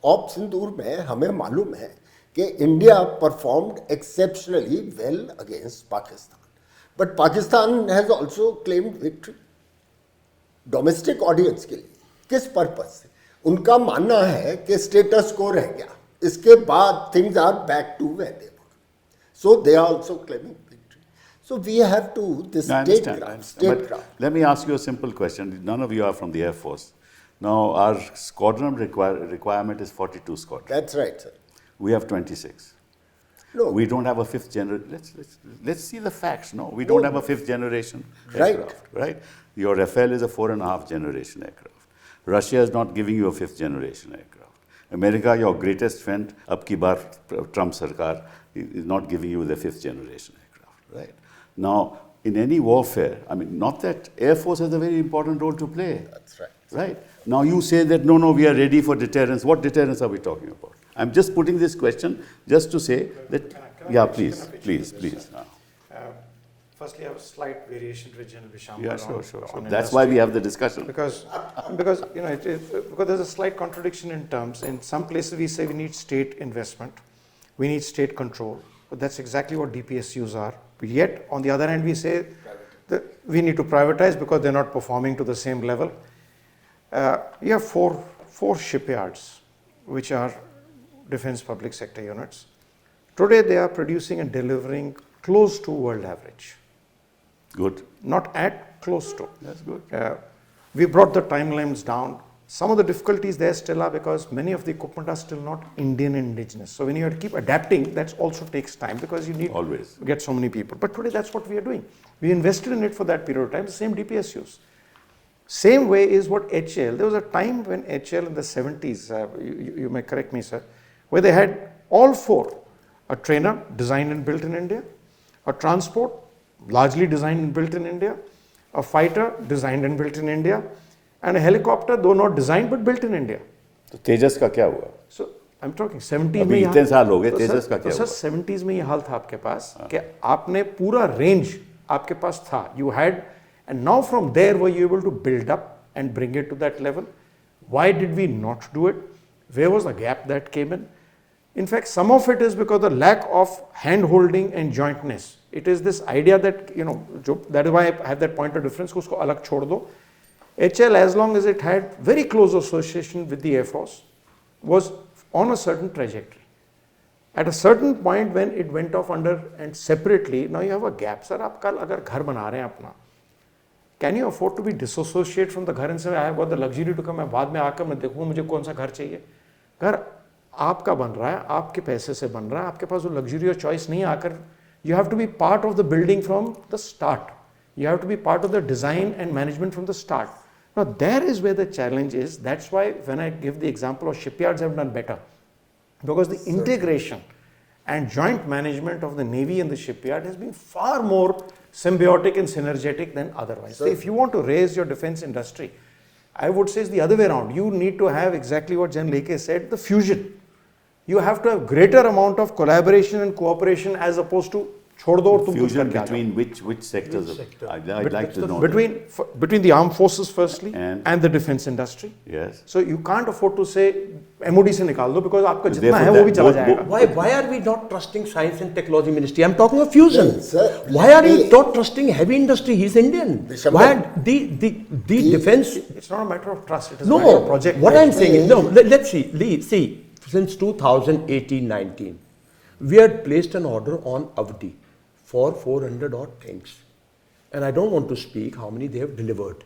Op Sindoor में हमें मालूम है कि India performed exceptionally well against Pakistan. But Pakistan has also claimed victory. Domestic audience के लिए किस purpose से? उनका मानना है कि स्टेटस को रह गया, इसके बाद things are back to where they were. So they are also claiming victory. So we have to this I state understand. ground. But let me ask you a simple question. None of you are from the Air Force. Now our squadron requirement is 42 squadron. That's right, sir. We have 26. No. We don't have a fifth generation. Let's see the facts. No, we don't have a fifth generation aircraft. Right. Your Rafale is a 4.5 generation aircraft. Russia is not giving you a fifth generation aircraft. America, your greatest friend, ab ki baar Trump sarkar, is not giving you the fifth generation aircraft. Right. Now, in any warfare, I mean, not that Air Force has a very important role to play. That's right. Right. Now you say that no, we are ready for deterrence. What deterrence are we talking about? I'm just putting this question just to say that, please. Firstly, I have a slight variation with General Visham. Yeah, sure. That's why we have the discussion. Because you know, because there's a slight contradiction in terms. In some places we say we need state investment, we need state control, but that's exactly what DPSUs are. But yet, on the other hand, we say that we need to privatize because they're not performing to the same level. You have four shipyards, which are defense public sector units. Today, they are producing and delivering close to world average. Good. Not at, close to. That's good. We brought the timelines down. Some of the difficulties there still are because many of the equipment are still not Indian indigenous. So when you have to keep adapting, that also takes time because you need Always. to get so many people. But today, that's what we are doing. We invested in it for that period of time, the same DPSUs. Same way is what HAL. There was a time when HAL in the 70s, you may correct me, sir, where they had all four. A trainer designed and built in India, a transport largely designed and built in India, a fighter designed and built in India, and a helicopter, though not designed but built in India. तो तेजस का क्या हुआ? So I'm talking 70s अभी इतने साल हो गए, तेजस का क्या हुआ? सर 70s में ये हाल था आपके पास कि आपने पूरा रेंज आपके पास था. You had, and now from there were you able to build up and bring it to that level? Why did we not do it? Where was the gap that came in? In fact, some of it is because the lack of hand-holding and jointness. It is this idea that, you know, that is why I have that point of difference, usko alag chhod do. HL, as long as it had very close association with the Air Force, was on a certain trajectory. At a certain point when it went off under and separately, now you have a gap. Sir, आप कल अगर घर बना रहे हैं अपना, can you afford to be dissociate from the घर and say I have got the luxury to come? मैं बाद में आकर मैं देखूँ मुझे कौन सा घर चाहिए. घर आपका बन रहा है, आपके पैसे से बन रहा है, आपके पास वो luxury और choice नहीं आकर. You have to be part of the building from the start. You have to be part of the design and management from the start. Now there is where the challenge is. That's why when I give the example of shipyards have done better. Because the integration and joint management of the Navy and the shipyard has been far more symbiotic and synergetic than otherwise. So if you want to raise your defense industry, I would say it's the other way around. You need to have exactly what Jan Leke said, the fusion. You have to have greater amount of collaboration and cooperation as opposed to छोड़ दो और तुम कुछ Fusion करके आ जाओ. between which sectors? I'd like to know. Between the armed forces firstly And the defense industry. Yes. So you can't afford to say MOD से निकाल दो because आपका जितना Therefore है वो भी that चला both- जाएगा. Why are we not trusting Science and Technology Ministry? I'm talking of fusion. Yes, sir. Why are you not trusting heavy industry? He's Indian. Bishop, Why are the defense? It's not a matter of trust. It is a No, matter of project. what I'm saying is, no, let's see. See, since 2018-19, we had placed an order on Avdi for 400 odd tanks. And I don't want to speak how many they have delivered.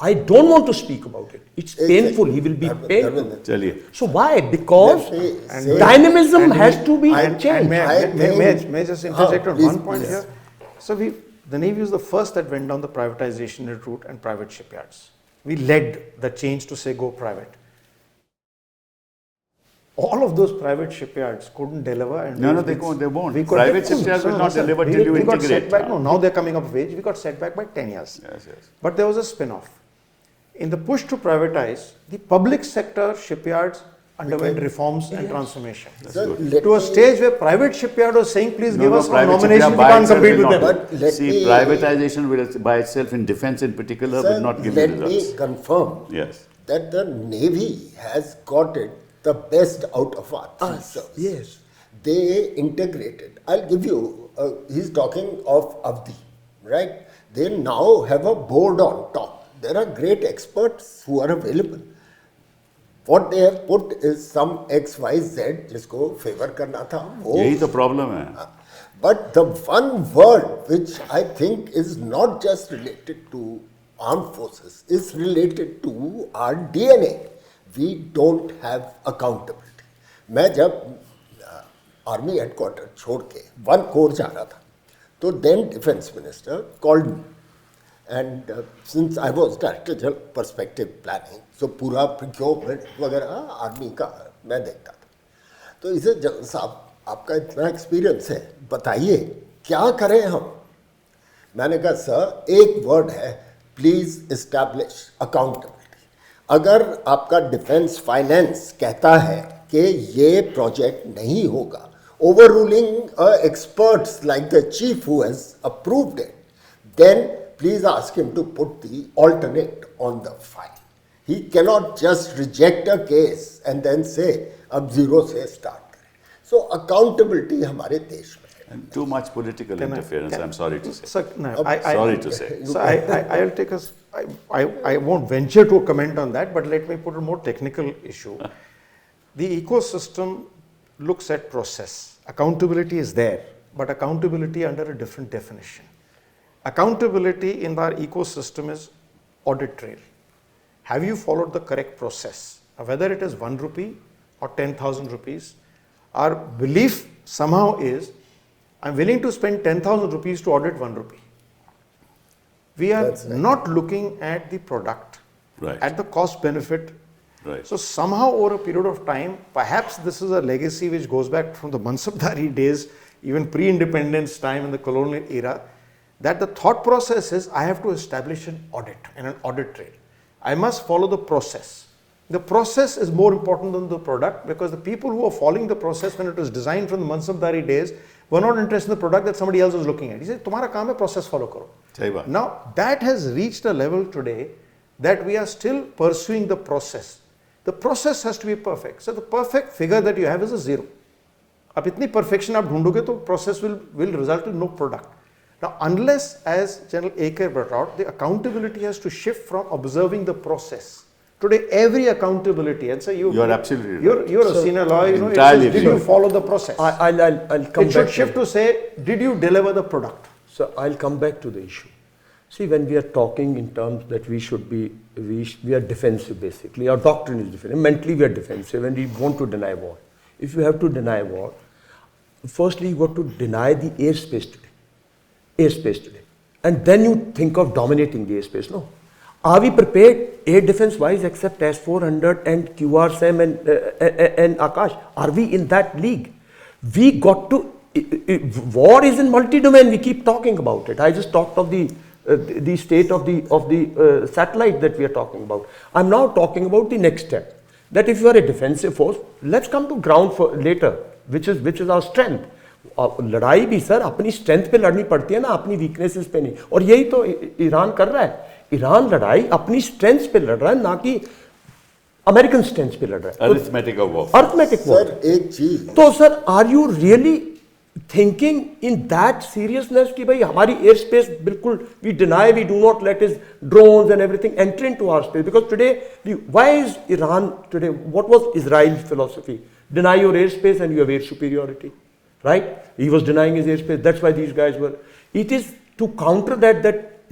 I don't want to speak about it. It's painful. He will be painful. चलिए. So why? Because Let me say- dynamism has to be And changed. May I just interject on please, one point please. here? So the Navy was the first that went down the privatization route and private shipyards. We led the change to say go private. All of those private shipyards couldn't deliver. And No, we- they won't. we could- Private shipyards will not sir, deliver we- till you we got integrate. set back. No, now they're coming up of age. We got set back by 10 years. Yes, yes. But there was a spin-off. In the push to privatize, the public sector shipyards underwent reforms and transformation. Sir, good. let To a me- stage where private shipyard was saying, please give us some private nomination, shipyard we by can't itself compete will with not them. do. But let See, me- privatization will by itself in defense in particular will Sir, not give you let results. me confirm Yes. that the Navy has got it the best out of our three services. Yes. They integrated. I'll give you, he's talking of Avdi, right? They now have a board on top. There are great experts who are available. What they have put is some XYZ जिसको favor करना था वो. यही तो problem है. But the one word which I think is not just related to armed forces, is related to our DNA. We don't have accountability. मैं जब army headquarter छोड़ के वन कोर जा रहा था, तो then defense minister called me. And since I was director general perspective planning, so पूरा procurement वगैरह आर्मी का मैं देखता था. तो इसे जनरल साहब आपका इतना एक्सपीरियंस है, बताइए क्या करें हम. मैंने कहा सर एक वर्ड है, प्लीज इस्टेब्लिश अकाउंटेबिलिटी. अगर आपका डिफेंस फाइनेंस कहता है कि ये प्रोजेक्ट नहीं होगा, over ruling experts like the chief who has approved it, then please ask him to put the alternate on the file. He cannot just reject a case and then say अब zero से start करें. सो accountability हमारे देश में And too much political interference, I'm sorry to say. Sir, no, Sorry to say. So I'll take us. I won't venture to comment on that, but let me put a more technical issue. The ecosystem looks at process. Accountability is there, but accountability under a different definition. Accountability in our ecosystem is audit trail. Have you followed the correct process? Whether it is 1 rupee or 10,000 rupees, our belief somehow is, I'm willing to spend 10,000 rupees to audit 1 rupee. We are That's right. not looking at the product, Right. at the cost benefit. Right. So somehow over a period of time, perhaps this is a legacy which goes back from the Mansabdari days, even pre-independence time in the colonial era, that the thought process is I have to establish an audit and an audit trail. I must follow the process. The process is more important than the product, because the people who are following the process when it was designed from the Mansabdari days were not interested in the product that somebody else was looking at. He said, तुम्हारा काम है process follow करो. सही बात. Now that has reached a level today that we are still pursuing the process. The process has to be perfect. So the perfect figure that you have is a 0. अब इतनी perfection आप ढूंढोगे तो process will result in no product. Now unless, as General AK brought out, the accountability has to shift from observing the process Today, every accountability, and so You're absolutely right. You're a senior lawyer, you know, it Entirely says, did agree. you follow the process? I'll come It should back shift to say, did you deliver the product? So I'll come back to the issue. See, when we are talking in terms that we should be, we are defensive basically. Our doctrine is defensive. Mentally we are defensive and we want to deny war. If you have to deny war, firstly you got to deny the airspace today. And then you think of dominating the airspace. No. Are we prepared air defense wise except S-400 and QRSAM and Akash? Are we in that league? We got to, war is in multi-domain. We keep talking about it. I just talked of the state of the satellite that we are talking about. I'm now talking about the next step. That if you are a defensive force, let's come to ground for later, which is our strength. लड़ाई भी sir अपनी strength पे लड़नी पड़ती है ना, अपनी weaknesses पे नहीं. और यही तो ईरान कर रहा है. ईरान लड़ाई अपनी स्ट्रेंथ्स पे लड़ रहा है, ना कि अमेरिकन स्ट्रेंथ्स पे लड़ रहा है. Arithmetic of war. Arithmetic war. Sir एक चीज तो sir are you really thinking in that seriousness कि भाई हमारी एयर स्पेस बिल्कुल we deny, we do not let is drones and everything enter into our space, because today why is Iran today, what was Israel's philosophy? Deny your air space and you have air superiority, right? He was denying his airspace. That's why these guys were. It is to counter that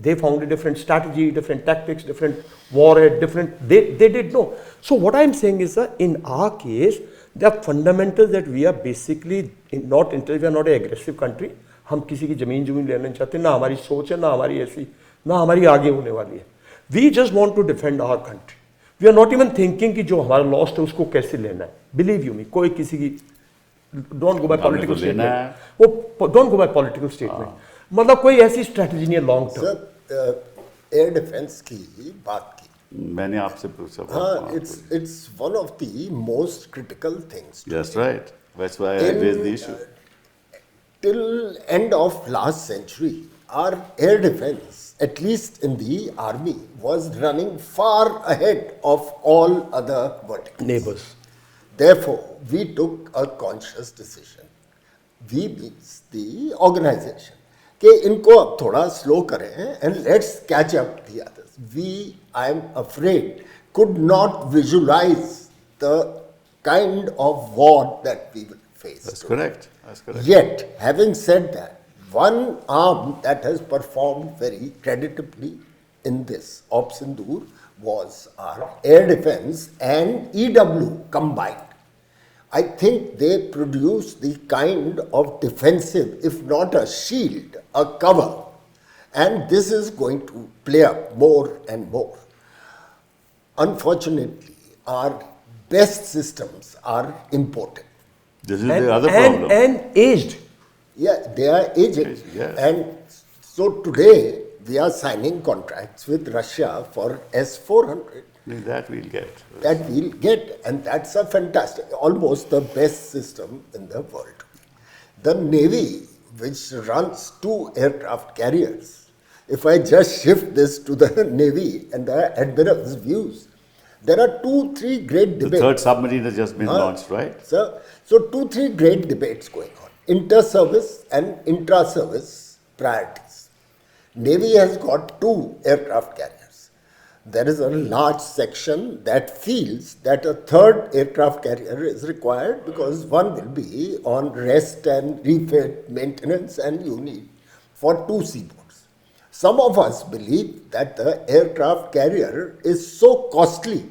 they found a different strategy, different tactics, different warhead, different. They did no. So what I'm saying is that in our case, the fundamentals that we are basically not we are not an aggressive country. हम किसी की जमीन लेना नहीं चाहते, ना हमारी सोच है, ना हमारी ऐसी, ना हमारी आगे होने वाली है. We just want to defend our country. We are not even thinking कि जो हमारा lost है उसको कैसे लेना है. Believe you me, कोई किसी की don't go by political statement. वो don't go by political statement. मतलब कोई ऐसी स्ट्रेटजी नहीं है long term. Sir air defence की बात की, मैंने आपसे पूछा. हाँ, it's one of the most critical things. That's right. That's why I raised the issue. Till end of last century, our air defense, at least in the army, was running far ahead of all other verticals. Neighbors. Therefore, we took a conscious decision. We means the organization. कि इनको अब थोड़ा slow करें and let's catch up the others. We, I am afraid, could not visualize the kind of war that we will face. That's correct. That's correct. Yet, having said that, one arm that has performed very creditably in this Op Sindoor was our air defense and EW combined. I think they produce the kind of defensive, if not a shield, a cover. And this is going to play up more and more. Unfortunately, our best systems are imported. This is the other problem. And aged. Yeah, they are aging. Yes. And so today, we are signing contracts with Russia for S-400. That we'll get. That we'll get, and that's a fantastic, almost the best system in the world. The Navy, which runs 2 aircraft carriers, if I just shift this to the Navy and the admiral's views, there are 2-3 great debates. The third submarine has just been launched, right? So 2-3 great debates going on. Inter-service and intra-service priorities. Navy has got 2 aircraft carriers. There is a large section that feels that a 3rd aircraft carrier is required because one will be on rest and refit maintenance and you need for 2 seaboards. Some of us believe that the aircraft carrier is so costly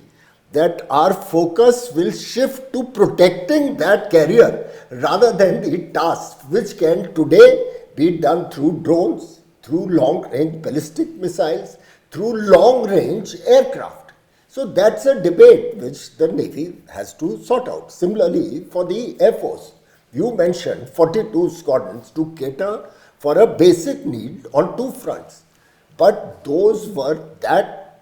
that our focus will shift to protecting that carrier rather than the tasks which can today be done through drones, through long-range ballistic missiles, through long-range aircraft. So that's a debate which the Navy has to sort out. Similarly, for the Air Force, you mentioned 42 squadrons to cater for a basic need on 2 fronts. But that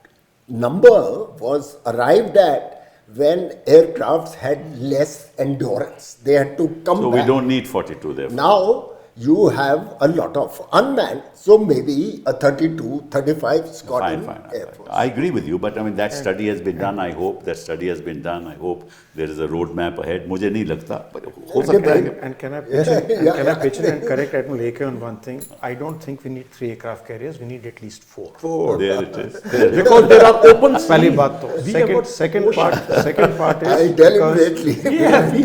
number was arrived at when aircrafts had less endurance. They had to come back. So we don't need 42 there. Now, you have a lot of unmanned, so maybe a 32, 35 Squadron Air Force. I agree with you, but I mean that study has been done. I hope that study has been done. I hope there is a roadmap ahead. मुझे नहीं लगता, but हो सकता है. And can I pitch in, and can I pitch in and correct Admiral AK on one thing? I don't think we need 3 aircraft carriers. We need at least 4. There it is. There it is. Because there are open पहली sea. बात तो second part is I deliberately.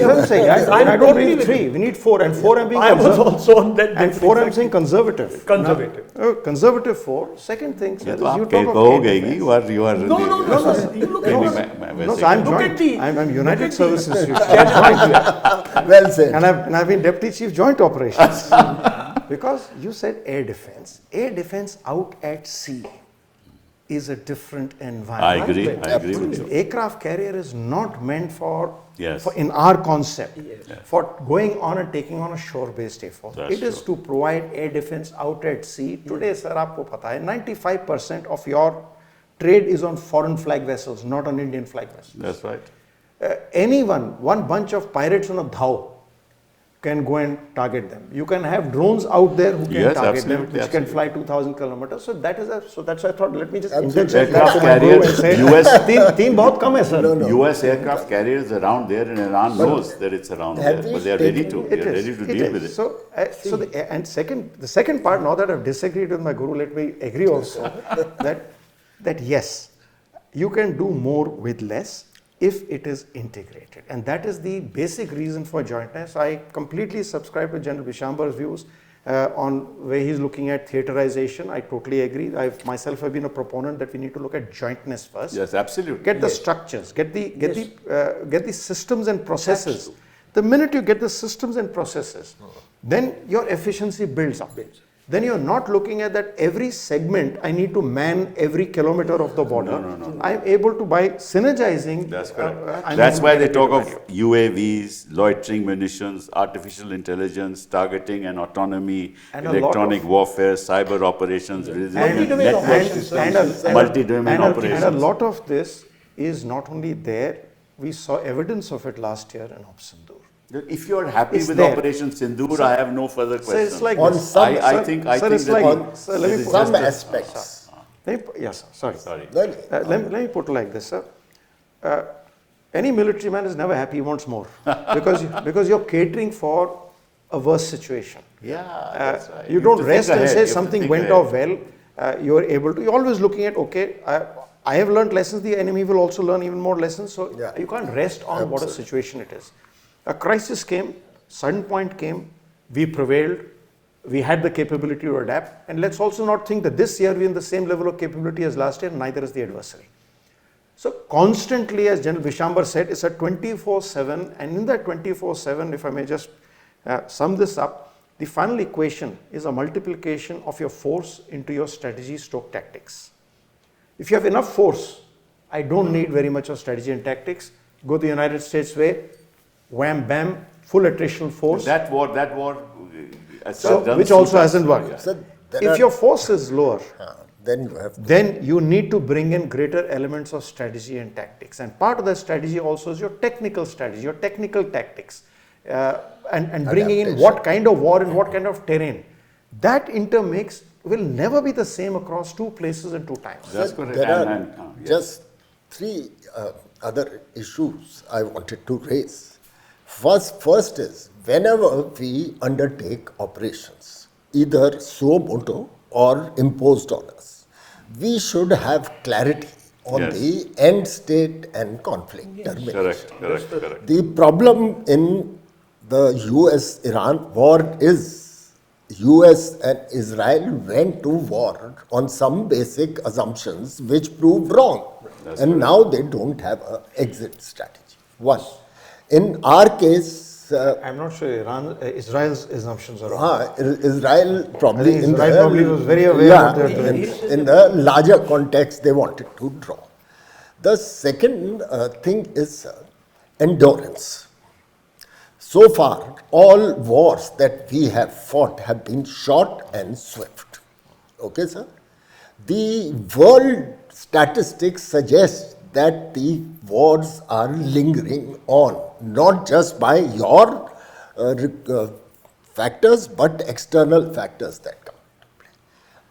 I'm saying I don't need 3. We need 4, and 4 I'm being I was conservative. also on that. And 4 I'm saying conservative. Conservative. Conservative 4. Second thing, sir, ये is तो आप you talk of कहोगे air कि defense. you are No. You look नहीं, at मैं No, वैसे so I'm Look at joint. the- I'm United Service Institute. Well said. And I've been Deputy Chief Joint Operations. Because you said air defense. Air defense out at sea is a different environment. I agree with you. Aircraft carrier is not meant for, Yes. for in our concept, for going on and taking on a shore-based air force. That's It is to provide air defense out at sea. Today, sir, आपको पता है, 95% of your trade is on foreign flag vessels, not on Indian flag vessels. That's right. One bunch of pirates on a dhow can go and target them. You can have drones out there who can Yes, target them, absolutely, which can fly 2,000 kilometers. So that is so that's why I thought, let me just interject Aircraft back to my guru and carriers, say, US तीन बहुत कम है sir. US aircraft carriers around there, and Iran knows that it's around there, have we but they are ready taken- to. They are ready to deal with it. So, the second part, now that I've disagreed with my guru, let me agree also that yes, you can do more with less if it is integrated, and that is the basic reason for jointness. I completely subscribe to General Bishambar's views on where he's looking at theaterization. I totally agree. I myself have been a proponent that we need to look at jointness first. Yes, absolutely. Get the structures, get the systems and processes. The minute you get the systems and processes, then your efficiency builds up. Then you're not looking at that every segment I need to man every kilometer of the border. No. I'm able to, by synergizing. That's correct. I'm That's able why to they get talk better of value. UAVs, loitering munitions, artificial intelligence, targeting and autonomy, And a lot electronic of- warfare, cyber operations, resilient Multi-domain network operations. systems, And multi-domain and operations. a lot of this is not only there, we saw evidence of it last year in Op Sindoor. If you are happy It's with there. Operation Sindoor, I have no further So questions. it's like On this. some- I think Sir, that it's like, On sir, let me this is put some just a- aspects. yes, sir, sorry. No, no. Let me put it like this, sir. Any military man is never happy, he wants more. because you're catering for a worse situation. Yeah, that's right. You have don't to rest think and ahead. say You have to something think went ahead. off well. You're always looking at, okay, I have learned lessons, the enemy will also learn even more lessons. So Yeah. you can't rest on what a situation it is. A crisis came, sudden point came, we prevailed, we had the capability to adapt. And let's also not think that this year we're in the same level of capability as last year, neither is the adversary. So constantly, as General Bishambar said, it's a 24/7, and in that 24/7, if I may just sum this up, the final equation is a multiplication of your force into your strategy stroke tactics. If you have enough force, I don't need very much of strategy and tactics. Go the United States way, wham bam, full attritional force. That war, as So, done which suit also us. hasn't worked. Yeah. So there If are- your force is lower, then you have to. then you need to bring in greater elements of strategy and tactics. And part of the strategy also is your technical strategy, your technical tactics, and bringing in Adaptation. what kind of war and what kind of terrain. That intermix will never be the same across two places and two times. That's Sir, correct. there are Yes. just three other issues I wanted to raise. First is whenever we undertake operations, either suo motu or imposed on us, we should have clarity on Yes. the end state and conflict termination. Correct. The problem in the US-Iran war is US and Israel went to war on some basic assumptions which proved wrong. That's And now they don't have an exit strategy. One. In our case, I'm not sure Israel's assumptions are wrong. Israel probably I think Israel probably was very aware of what they're doing. in the larger context they wanted to draw. The second thing is endurance. So far, all wars that we have fought have been short and swift. Okay, sir? The world statistics suggest that the wars are lingering on, not just by your factors, but external factors that come into play.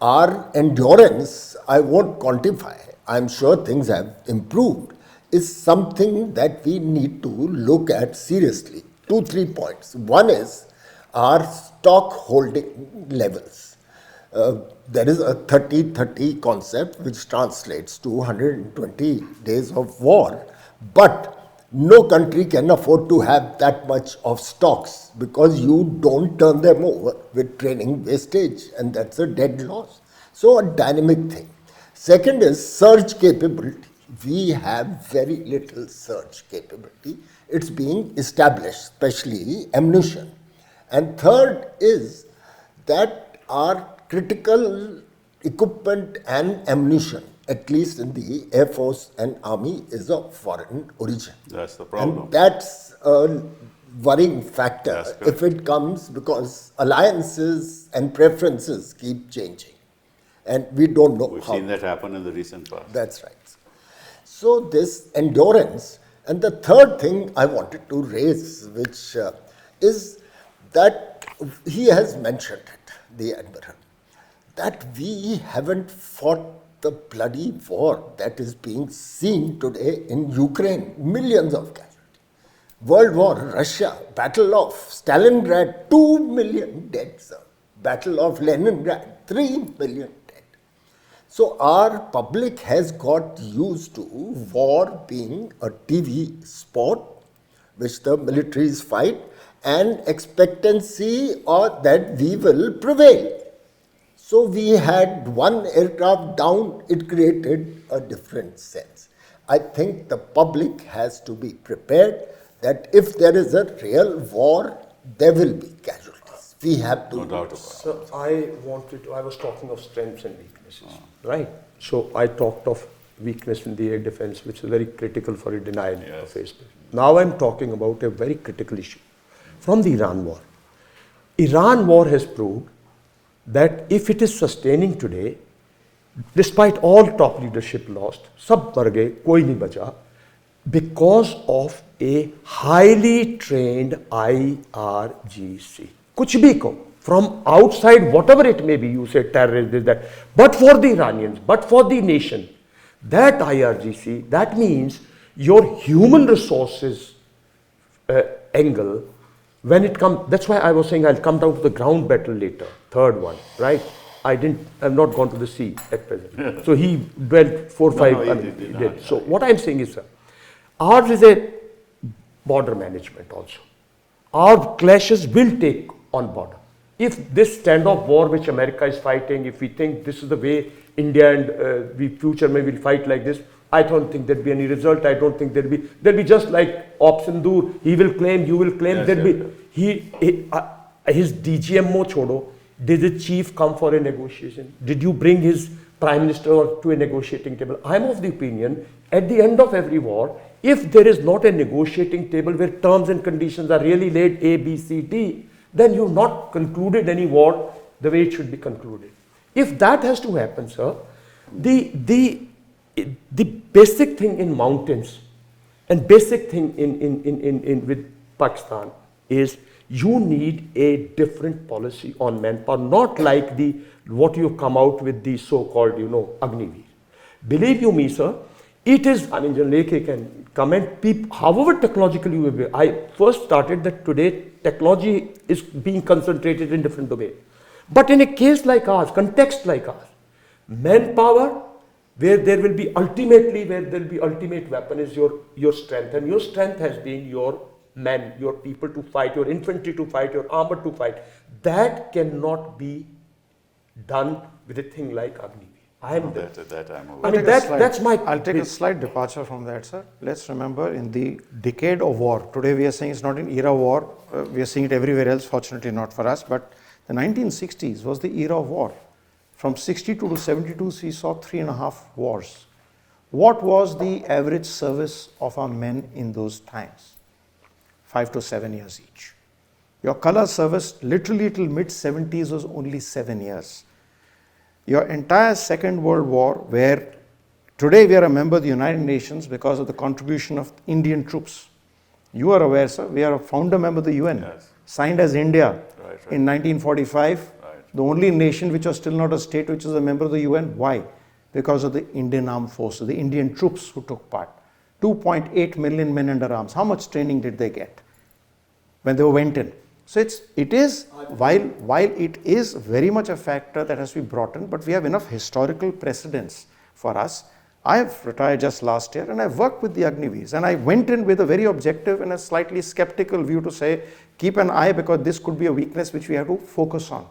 Our endurance, I won't quantify, I'm sure things have improved, is something that we need to look at seriously. 2-3 points. One is our stock holding levels. There is a 30-30 concept which translates to 120 days of war, but no country can afford to have that much of stocks because you don't turn them over with training wastage, and that's a dead loss. So a dynamic thing. Second is surge capability. We have very little surge capability. It's being established, especially ammunition. And third is that our critical equipment and ammunition, at least in the Air Force and Army, is of foreign origin. That's the problem. And that's a worrying factor if it comes, because alliances and preferences keep changing. And we don't know We've how. seen that happen in the recent past. That's right. So this endurance. And the third thing I wanted to raise, which is that he has mentioned it, the Admiral, that we haven't fought the bloody war that is being seen today in Ukraine. Millions of casualties. World War, Russia, Battle of Stalingrad, 2 million dead, sir. Battle of Leningrad, 3 million dead. So our public has got used to war being a TV sport, which the militaries fight, and expectancy or that we will prevail. So we had one aircraft down, it created a different sense. I think the public has to be prepared that if there is a real war, there will be casualties. We have to. No doubt about it. So I was talking of strengths and weaknesses, right? So I talked of weakness in the air defense, which is very critical for a denial of airspace. Now I'm talking about a very critical issue from the Iran war. Iran war has proved that if it is sustaining today, despite all top leadership lost, sab mar gaye, koi nahi bacha, because of a highly trained IRGC. Kuch bhi ko, from outside, whatever it may be, you say terrorist, this, that, but for the Iranians, but for the nation, that IRGC, that means your human resources angle, when it comes, that's why I was saying I'll come down to the ground battle later, third one, right? I've not gone to the sea at present. So he dwelt 4 or 5. He did. So what I'm saying is, sir, ours is a border management also. Our clashes will take on border. If this standoff war which America is fighting, if we think this is the way India and the future may will fight like this, I don't think there'd be any result. I don't think there'll be just like Op Sindoor. He will claim, you will claim. His DGMO chodo. Did the chief come for a negotiation? Did you bring his prime minister to a negotiating table? I'm of the opinion, at the end of every war, if there is not a negotiating table where terms and conditions are really laid A, B, C, D, then you've not concluded any war the way it should be concluded. If that has to happen, sir, the basic thing in mountains and basic thing with Pakistan is you need a different policy on manpower, not like what you've come out with the so-called, Agniveer. Believe you me, sir, it is, I mean, Janleke can comment, however technological you will be. I first started that today technology is being concentrated in different domains. But in a case like ours, context like ours, manpower, where there will be ultimate weapon is your strength, and your strength has been your men, your people to fight, your infantry to fight, your armor to fight. That cannot be done with a thing like Agniveer. That's my. I'll take a slight departure from that, sir. Let's remember, in the decade of war, today we are saying it's not an era of war. We are seeing it everywhere else, fortunately not for us, but the 1960s was the era of war. From 62 to 72, we saw 3.5 wars. What was the average service of our men in those times? 5 to 7 years each. Your color service literally till mid-70s was only 7 years. Your entire Second World War, where today we are a member of the United Nations because of the contribution of Indian troops. You are aware, sir, we are a founder member of the UN. Yes. signed as India Right. in 1945, the only nation which was still not a state which is a member of the UN. Why? Because of the Indian armed forces, the Indian troops who took part. 2.8 million men under arms. How much training did they get when they went in? So it is, while it is very much a factor that has to be brought in, but we have enough historical precedents for us. I have retired just last year and I've worked with the Agniveers, and I went in with a very objective and a slightly skeptical view to say, keep an eye because this could be a weakness which we have to focus on.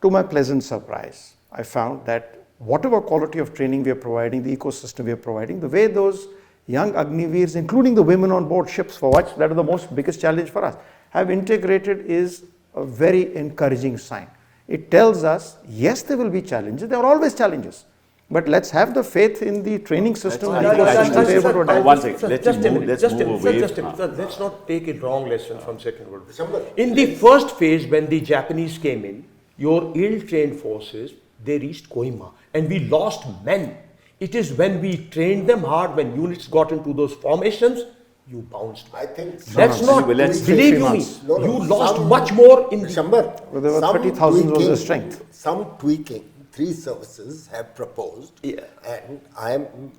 To my pleasant surprise, I found that whatever quality of training we are providing, the ecosystem we are providing, the way those young Agniveers, including the women on board ships, for which that is the most biggest challenge for us, have integrated is a very encouraging sign. It tells us, yes, there will be challenges. There are always challenges. But let's have the faith in the training system and ecosystem to be able to adapt. One second. Let's move away. Let's not take it wrong lesson from Second World War. In the first phase, when the Japanese came in, your ill-trained forces, they reached Kohima and we lost men. It is when we trained them hard, when units got into those formations, you bounced back. I think That's not, let's believe you me, you lost much more in the... Shambar, Well, there were 30,000 was the strength. Some tweaking, 3 services have proposed, and I am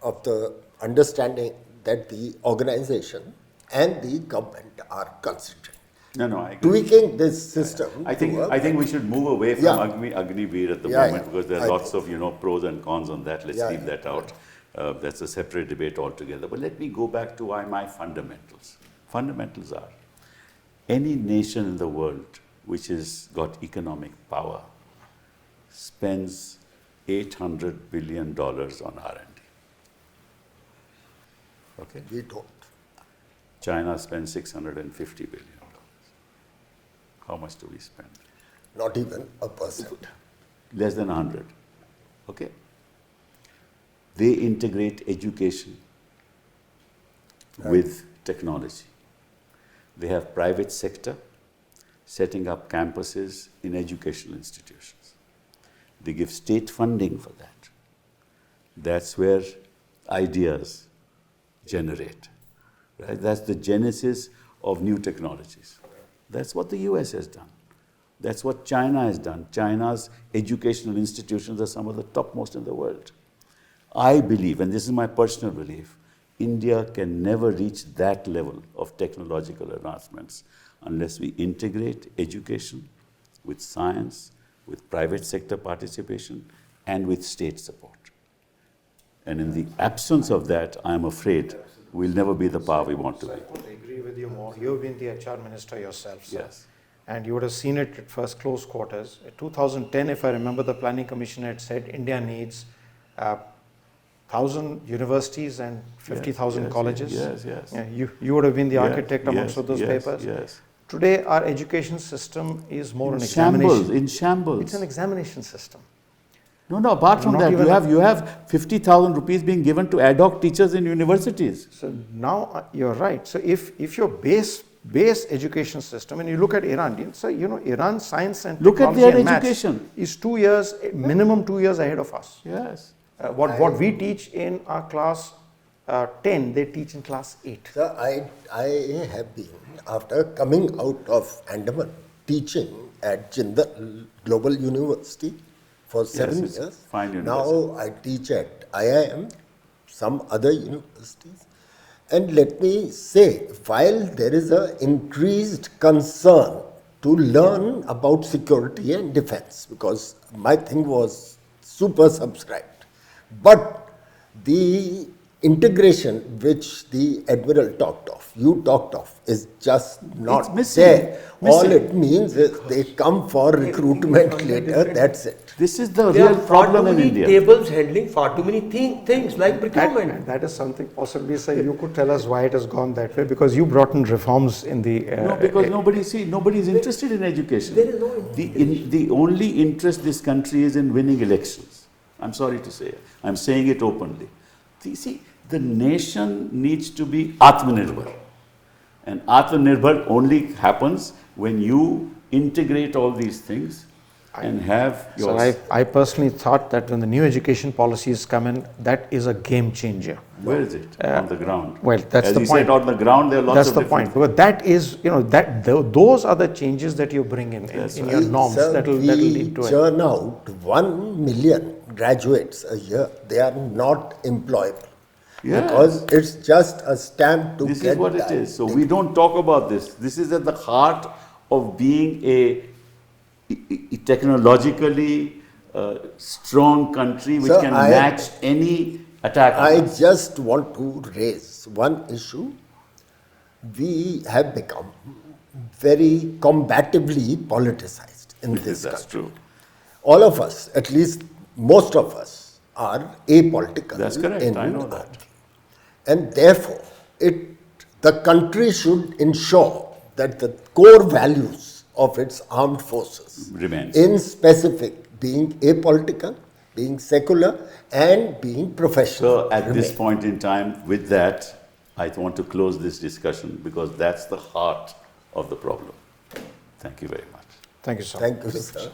of the understanding that the organization and the government are considering No, I agree. tweaking this system. I think we should move away from Agniveer at the moment because there are lots of pros and cons on that. Let's leave that out. That's a separate debate altogether. But let me go back to my fundamentals. Fundamentals are any nation in the world which has got economic power spends $800 billion on R&D. Okay? We don't. China spends $650 billion. How much do we spend? Not even 1%. Less than 100. Okay? They integrate education with technology. They have private sector setting up campuses in educational institutions. They give state funding for that. That's where ideas generate. Right? That's the genesis of new technologies. That's what the US has done. That's what China has done. China's educational institutions are some of the topmost in the world. I believe, and this is my personal belief, India can never reach that level of technological advancements unless we integrate education with science, with private sector participation, and with state support. And in the absence of that, I'm afraid we'll never be the power we want to be. I couldn't agree with you more. You've been the HR minister yourself, sir. Yes. And you would have seen it at first close quarters. In 2010, if I remember, the Planning Commission had said India needs 1,000 universities and 50,000 colleges. Yes. Yeah, you would have been the architect amongst those papers. Yes. Today, our education system is more an Shambles, examination. in shambles. It's an examination system. No, apart from Not that, even you have 50,000 rupees being given to ad hoc teachers in universities. So now you're right. So if your base education system, and you look at Iran, so Iran science and Look at technology their and maths education. is 2 years, minimum 2 years ahead of us. Yes. What we teach in our class 10, they teach in class 8. So I have been, after coming out of Andaman, teaching at Jindal Global University for 7 it's years. fine university. Now I teach at IIM, some other universities. And let me say, while there is an increased concern to learn about security and defense, because my thing was super subscribed, but the integration which the Admiral talked of, you talked of, is just not It's missing. there. All Missing. it means is they come for recruitment later, that's it. This is the There real are far too problem in many India. tables handling far too many things like procurement. And that is something possibly, sir, you could tell us why it has gone that way, because you brought in reforms in the... No, because nobody's interested in education. There is no The only interest this country is in winning elections. I'm sorry to say. I'm saying it openly. See, the nation needs to be Atmanirbhar. And Atmanirbhar only happens when you integrate all these things and have So your... I personally thought that when the new education policies come in, that is a game changer. Where is it? On the ground. Well, that's As the you point. said, on the ground, there are lots That's of the different... point. But that is, those are the changes that you bring in your norms Sir, that will we lead to it. churn out 1 million graduates a year. They are not employable. Yeah. Because it's just a stamp to This get is what it that. is. So we don't talk about this. This is at the heart of being a technologically strong country which Sir, can match any attack on I us. just want to raise one issue. We have become very combatively politicized in this That's country. true. All of us, at least most of us, are apolitical. That's correct. in I know our that. view. And therefore, the country should ensure that the core values of its armed forces, Remains. in specific, being apolitical, being secular, and being professional. So at this remain. point in time, with that, I want to close this discussion because that's the heart of the problem. Thank you very much. Thank you, sir. Thank you, sir.